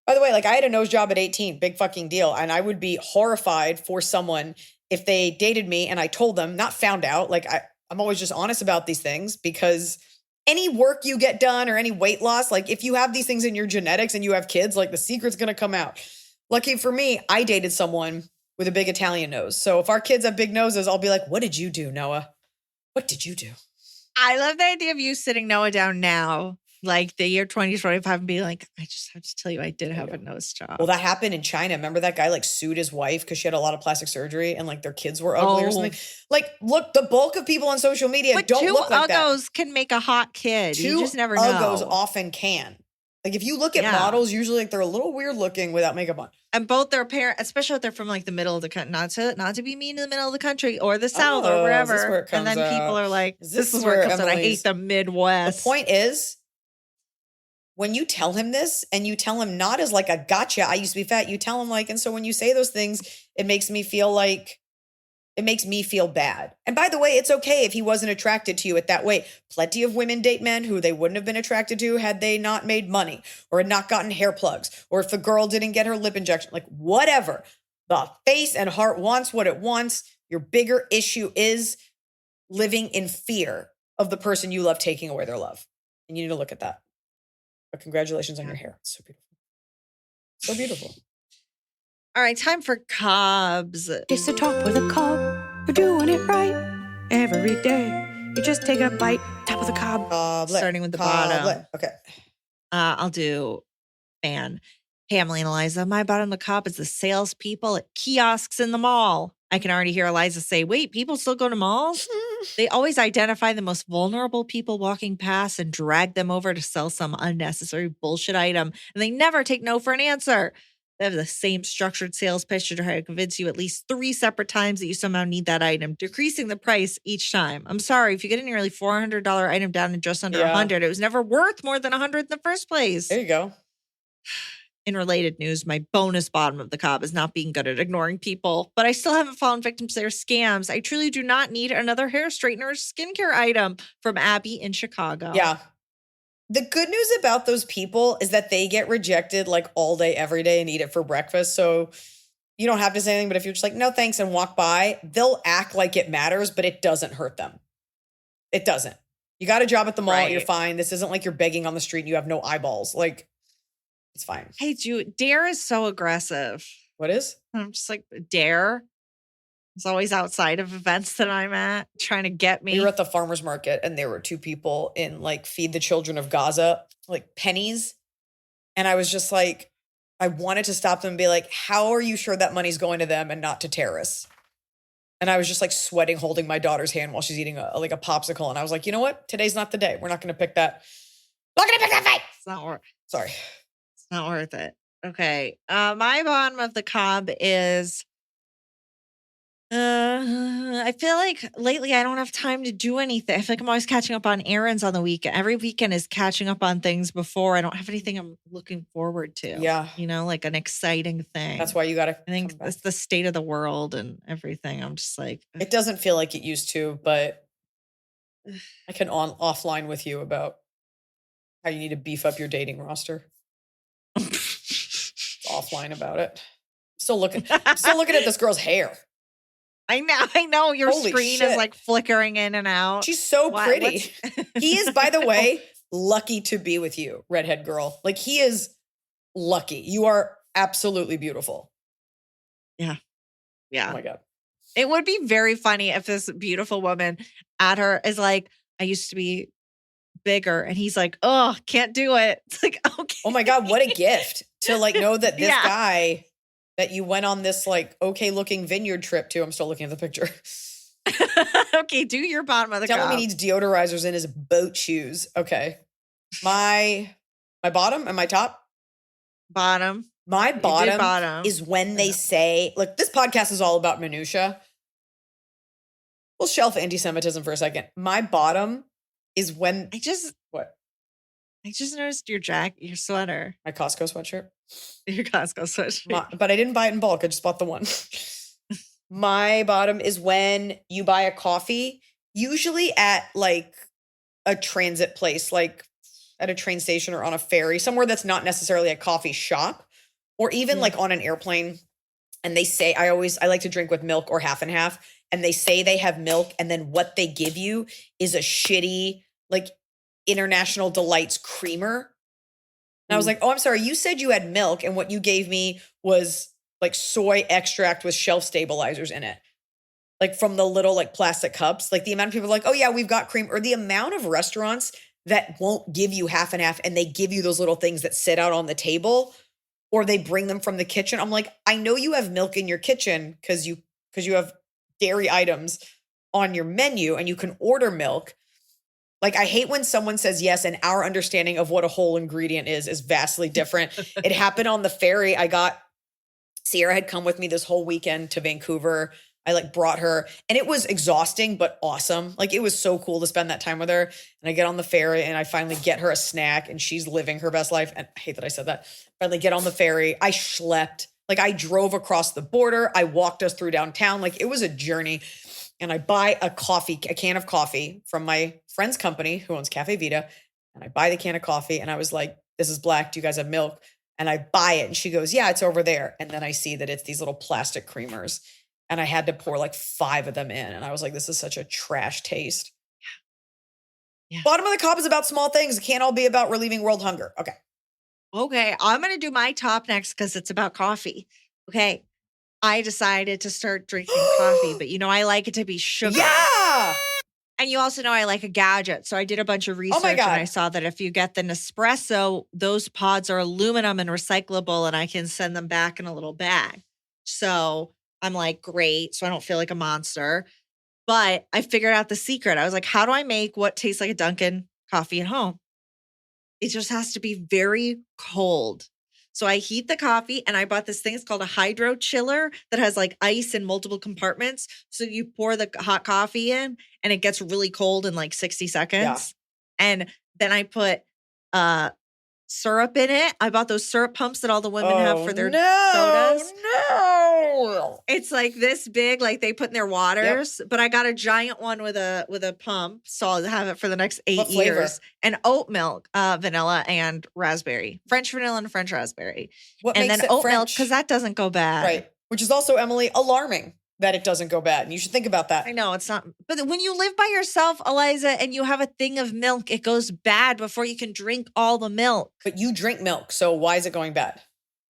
by the way, like I had a nose job at 18, big fucking deal. And I would be horrified for someone if they dated me and I told them, not found out, like I'm always just honest about these things because any work you get done or any weight loss, like if you have these things in your genetics and you have kids, like the secret's going to come out. Lucky for me, I dated someone with a big Italian nose. So if our kids have big noses, I'll be like, what did you do, Noah? What did you do? I love the idea of you sitting Noah down now, like the year 2025, and being like, I just have to tell you, I did have a nose job. Well, that happened in China. Remember that guy like sued his wife because she had a lot of plastic surgery and like their kids were ugly or something? Like, look, the bulk of people on social media don't look like that. Two uggos can make a hot kid. You just never know. Uggos often can. Like if you look at models, usually like they're a little weird looking without makeup on. And both their parents, especially if they're from like the middle of the country, not to be mean to the middle of the country or the South or wherever. And then people are like, this is where it comes out. I hate the Midwest. The point is, when you tell him this and you tell him not as like a gotcha, I used to be fat, you tell him like, and so when you say those things, it makes me feel bad. And by the way, it's okay if he wasn't attracted to you at that way. Plenty of women date men who they wouldn't have been attracted to had they not made money or had not gotten hair plugs or if the girl didn't get her lip injection, like whatever. The face and heart wants what it wants. Your bigger issue is living in fear of the person you love taking away their love. And you need to look at that. But congratulations on your hair. It's so beautiful. So beautiful. All right, time for cobs. Taste the top with a cob. You're doing it right every day. You just take a bite, top of the cob. Starting with the bottom. Okay. I'll do fan. Hey, Emily and Eliza, my bottom of the cob is the salespeople at kiosks in the mall. I can already hear Eliza say, wait, people still go to malls? They always identify the most vulnerable people walking past and drag them over to sell some unnecessary bullshit item. And they never take no for an answer. They have the same structured sales pitch to try to convince you at least 3 separate times that you somehow need that item, decreasing the price each time. I'm sorry, if you get a nearly $400 item down to just under $100, it was never worth more than $100 in the first place. There you go. In related news, my bonus bottom of the cob is not being good at ignoring people, but I still haven't fallen victim to their scams. I truly do not need another hair straightener or skincare item. From Abby in Chicago. Yeah. The good news about those people is that they get rejected like all day, every day and eat it for breakfast. So you don't have to say anything, but if you're just like, no, thanks, and walk by, they'll act like it matters, but it doesn't hurt them. It doesn't. You got a job at the mall, you're fine. This isn't like you're begging on the street and you have no eyeballs. Like, it's fine. Hey, Dare is so aggressive. What is? I'm just like, Dare is always outside of events that I'm at, trying to get me. We were at the farmer's market and there were 2 people in like Feed the Children of Gaza, like pennies. And I was just like, I wanted to stop them and be like, how are you sure that money's going to them and not to terrorists? And I was just like sweating, holding my daughter's hand while she's eating a popsicle. And I was like, you know what? Today's not the day. We're not going to pick that. Not going to pick that fight. It's not worth. Sorry. It's not worth it. Okay. My bottom of the cob is, I feel like lately I don't have time to do anything. I feel like I'm always catching up on errands on the weekend. Every weekend is catching up on things before. I don't have anything I'm looking forward to. Yeah. You know, like an exciting thing. That's why you got to. I think it's the state of the world and everything. I'm just like, it doesn't feel like it used to, but I can offline with you about how you need to beef up your dating roster. Offline about it. I'm still looking at this girl's hair. I know. Your Holy screen shit. is like flickering in and out. She's so pretty. He is, by the way, lucky to be with you, redhead girl. Like, he is lucky. You are absolutely beautiful. Yeah. Oh my God. It would be very funny if this beautiful woman at her is like, I used to be bigger. And he's like, oh, can't do it. It's like, okay. Oh my God, what a gift to like know that this guy that you went on this like okay looking vineyard trip to. I'm still looking at the picture. Okay, do your bottom of the Tell cup. him he needs deodorizers in his boat shoes. Okay. My bottom and my top? Bottom. My bottom is when they say, look, this podcast is all about minutia. We'll shelf anti-Semitism for a second. My bottom is when what? I just noticed your sweater. My Costco sweatshirt. Your Costco sweatshirt. But I didn't buy it in bulk. I just bought the one. My bottom is when you buy a coffee, usually at like a transit place, like at a train station or on a ferry, somewhere that's not necessarily a coffee shop, or even like on an airplane. And they say, I like to drink with milk or half and half. And they say they have milk. And then what they give you is a shitty, like International Delights creamer. And I was like, oh, I'm sorry. You said you had milk. And what you gave me was like soy extract with shelf stabilizers in it. Like from the little like plastic cups. Like the amount of people are like, oh yeah, we've got cream. Or the amount of restaurants that won't give you half and half. And they give you those little things that sit out on the table. Or they bring them from the kitchen. I'm like, I know you have milk in your kitchen because you have dairy items on your menu and you can order milk. Like, I hate when someone says yes, and our understanding of what a whole ingredient is vastly different. It happened on the ferry. Sierra had come with me this whole weekend to Vancouver I like brought her, and it was exhausting, but awesome. Like it was so cool to spend that time with her. And I get on the ferry and I finally get her a snack and she's living her best life. And I hate that I said that. Finally get on the ferry. I schlepped. Like I drove across the border. I walked us through downtown. Like it was a journey. And I buy a can of coffee from my friend's company who owns Cafe Vita. And I buy the can of coffee and I was like, this is black. Do you guys have milk? And I buy it. And she goes, yeah, it's over there. And then I see that it's these little plastic creamers. And I had to pour like 5 of them in. And I was like, this is such a trash taste. Yeah. Bottom of the cup is about small things. It can't all be about relieving world hunger. Okay. I'm going to do my top next because it's about coffee. Okay. I decided to start drinking coffee, but I like it to be sugar. Yeah. And you also know I like a gadget. So I did a bunch of research and I saw that if you get the Nespresso, those pods are aluminum and recyclable and I can send them back in a little bag. So I'm like, great. So I don't feel like a monster. But I figured out the secret. I was like, how do I make what tastes like a Dunkin' coffee at home? It just has to be very cold. So I heat the coffee and I bought this thing. It's called a hydro chiller that has like ice in multiple compartments. So you pour the hot coffee in and it gets really cold in like 60 seconds. Yeah. And then I put syrup in it. I bought those syrup pumps that all the women have for their sodas. No. It's like this big, like they put in their waters, but I got a giant one with a pump. So I'll have it for the next 8 years. And oat milk, vanilla and raspberry. French vanilla and French raspberry. What and makes then it oat French? milk, because that doesn't go bad. Right. Which is also, Emily, alarming that it doesn't go bad. And you should think about that. I know it's not. But when you live by yourself, Iliza, and you have a thing of milk, it goes bad before you can drink all the milk. But you drink milk. So why is it going bad?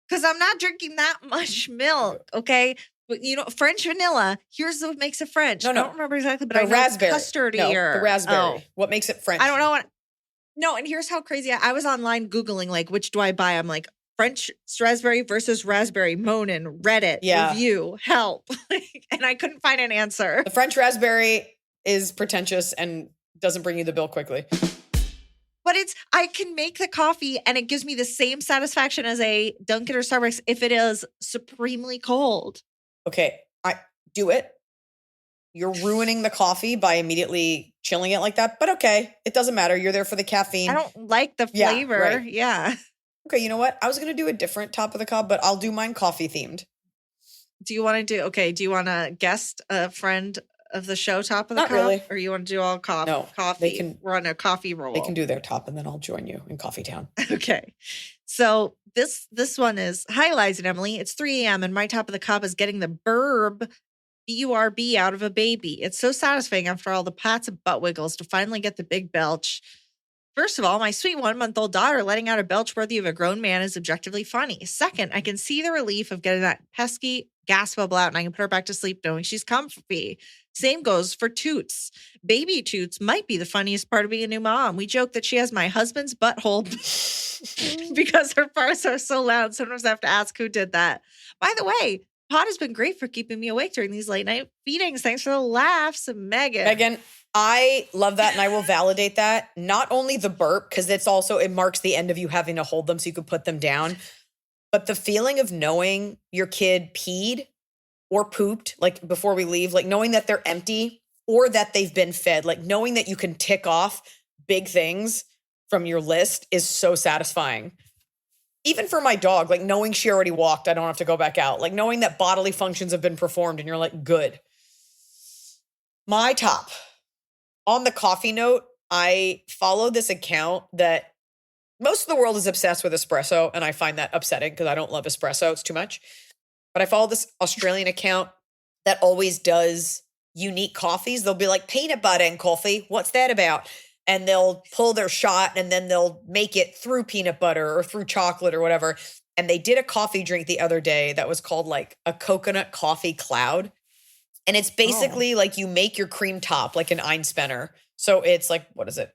Because I'm not drinking that much milk. Okay. But French vanilla, here's what makes it French. No. I don't remember exactly, but I know raspberry. Custardy the raspberry. What makes it French? I don't know what. No, and here's how crazy. I was online Googling, like, which do I buy? I'm like, French raspberry versus raspberry, Monin, Reddit, review, help. And I couldn't find an answer. The French raspberry is pretentious and doesn't bring you the bill quickly. But I can make the coffee and it gives me the same satisfaction as a Dunkin' or Starbucks if it is supremely cold. Okay, I do it. You're ruining the coffee by immediately chilling it like that. But okay, it doesn't matter. You're there for the caffeine. I don't like the flavor. Yeah. Okay, you know what? I was going to do a different top of the cup, but I'll do mine coffee themed. Do you want to guest a friend of the show top of the cup? Not really. Or you want to do all coffee? No, coffee. They can run a coffee roll. They can do their top and then I'll join you in Coffee Town. Okay. So this one is, hi, Liza and Emily. It's 3 a.m. and my top of the cup is getting the burb, B-U-R-B, out of a baby. It's so satisfying after all the pats and butt wiggles to finally get the big belch. First of all, my sweet 1-month-old daughter letting out a belch worthy of a grown man is objectively funny. Second, I can see the relief of getting that pesky gas bubble out and I can put her back to sleep knowing she's comfy. Same goes for Toots. Baby Toots might be the funniest part of being a new mom. We joke that she has my husband's butthole because her farts are so loud. Sometimes I have to ask who did that. By the way, Pod has been great for keeping me awake during these late night feedings. Thanks for the laughs, Megan. Megan, I love that and I will validate that. Not only the burp, because it marks the end of you having to hold them so you could put them down, but the feeling of knowing your kid peed or pooped, like before we leave, like knowing that they're empty or that they've been fed, like knowing that you can tick off big things from your list is so satisfying. Even for my dog, like knowing she already walked, I don't have to go back out. Like knowing that bodily functions have been performed and you're like, good. My top. On the coffee note, I follow this account that most of the world is obsessed with espresso, and I find that upsetting because I don't love espresso. It's too much. But I follow this Australian account that always does unique coffees. They'll be like, peanut butter and coffee. What's that about? And they'll pull their shot and then they'll make it through peanut butter or through chocolate or whatever. And they did a coffee drink the other day that was called like a coconut coffee cloud. And it's basically like you make your cream top like an Einspänner. So it's like, what is it?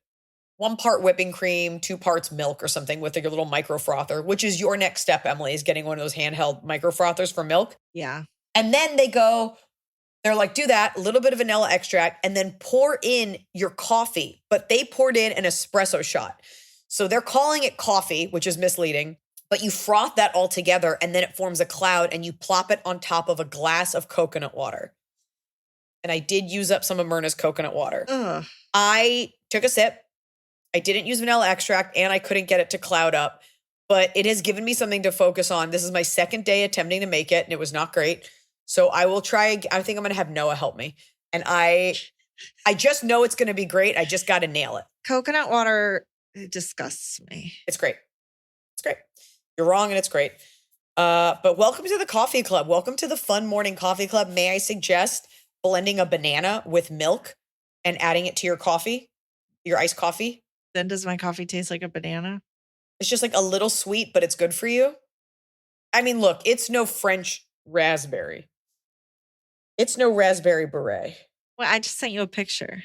1 part whipping cream, 2 parts milk or something with like a little micro frother, which is your next step, Emily, is getting one of those handheld micro frothers for milk. Yeah. And then they're like, do that, a little bit of vanilla extract, and then pour in your coffee. But they poured in an espresso shot. So they're calling it coffee, which is misleading. But you froth that all together and then it forms a cloud and you plop it on top of a glass of coconut water. and I did use up some of Myrna's coconut water. Ugh. I took a sip. I didn't use vanilla extract, and I couldn't get it to cloud up. But it has given me something to focus on. This is my second day attempting to make it, and it was not great. So I will try. I think I'm going to have Noah help me. And I just know it's going to be great. I just got to nail it. Coconut water, it disgusts me. It's great. It's great. You're wrong, and it's great. But welcome to the coffee club. Welcome to the fun morning coffee club. May I suggest blending a banana with milk and adding it to your coffee, your iced coffee? Then does my coffee taste like a banana? It's just like a little sweet, but it's good for you. I mean, look, it's no French raspberry. It's no raspberry beret. Well, I just sent you a picture.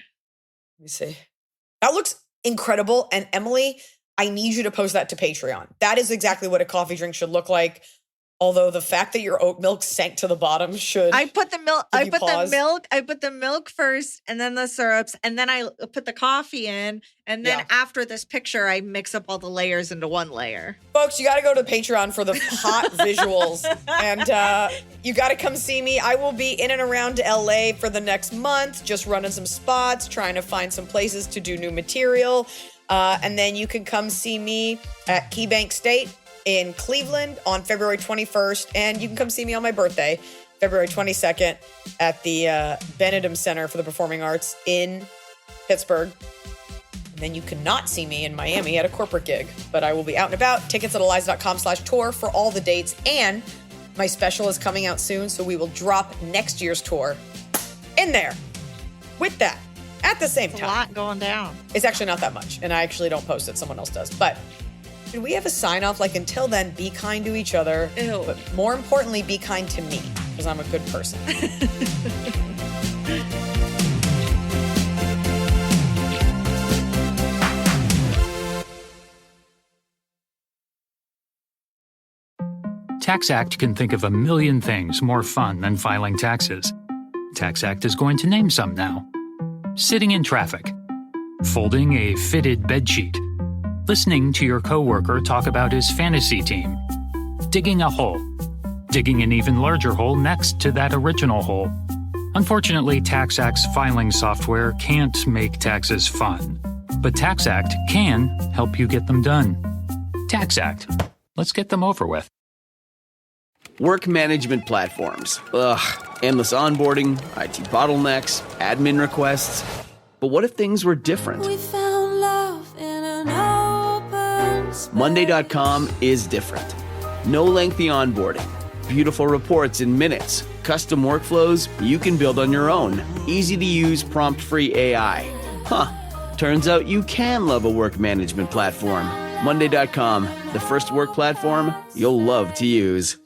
Let me see. That looks incredible. And Emily, I need you to post that to Patreon. That is exactly what a coffee drink should look like. Although the fact that your oat milk sank to the bottom should. I put the milk. I put put the milk first, and then the syrups, and then I put the coffee in, and then after this picture, I mix up all the layers into one layer. Folks, you got to go to Patreon for the hot visuals, and you got to come see me. I will be in and around LA for the next month, just running some spots, trying to find some places to do new material, and then you can come see me at KeyBank State in Cleveland on February 21st, and you can come see me on my birthday, February 22nd, at the Benedum Center for the Performing Arts in Pittsburgh. And then you cannot see me in Miami at a corporate gig, but I will be out and about. Tickets at iliza.com/tour for all the dates, and my special is coming out soon, so we will drop next year's tour in there with that at the same time. A lot going down. It's actually not that much, and I actually don't post it. Someone else does, but should we have a sign off? Like, until then, be kind to each other. Ew. But more importantly, be kind to me, because I'm a good person. TaxAct can think of a million things more fun than filing taxes. TaxAct is going to name some now. Sitting in traffic. Folding a fitted bedsheet. Listening to your coworker talk about his fantasy team. Digging a hole. Digging an even larger hole next to that original hole. Unfortunately, TaxAct's filing software can't make taxes fun. But TaxAct can help you get them done. TaxAct. Let's get them over with. Work management platforms. Ugh. Endless onboarding, IT bottlenecks, admin requests. But what if things were different? We found love in an open space. Monday.com is different. No lengthy onboarding. Beautiful reports in minutes. Custom workflows you can build on your own. Easy to use prompt-free AI. Huh. Turns out you can love a work management platform. Monday.com, the first work platform you'll love to use.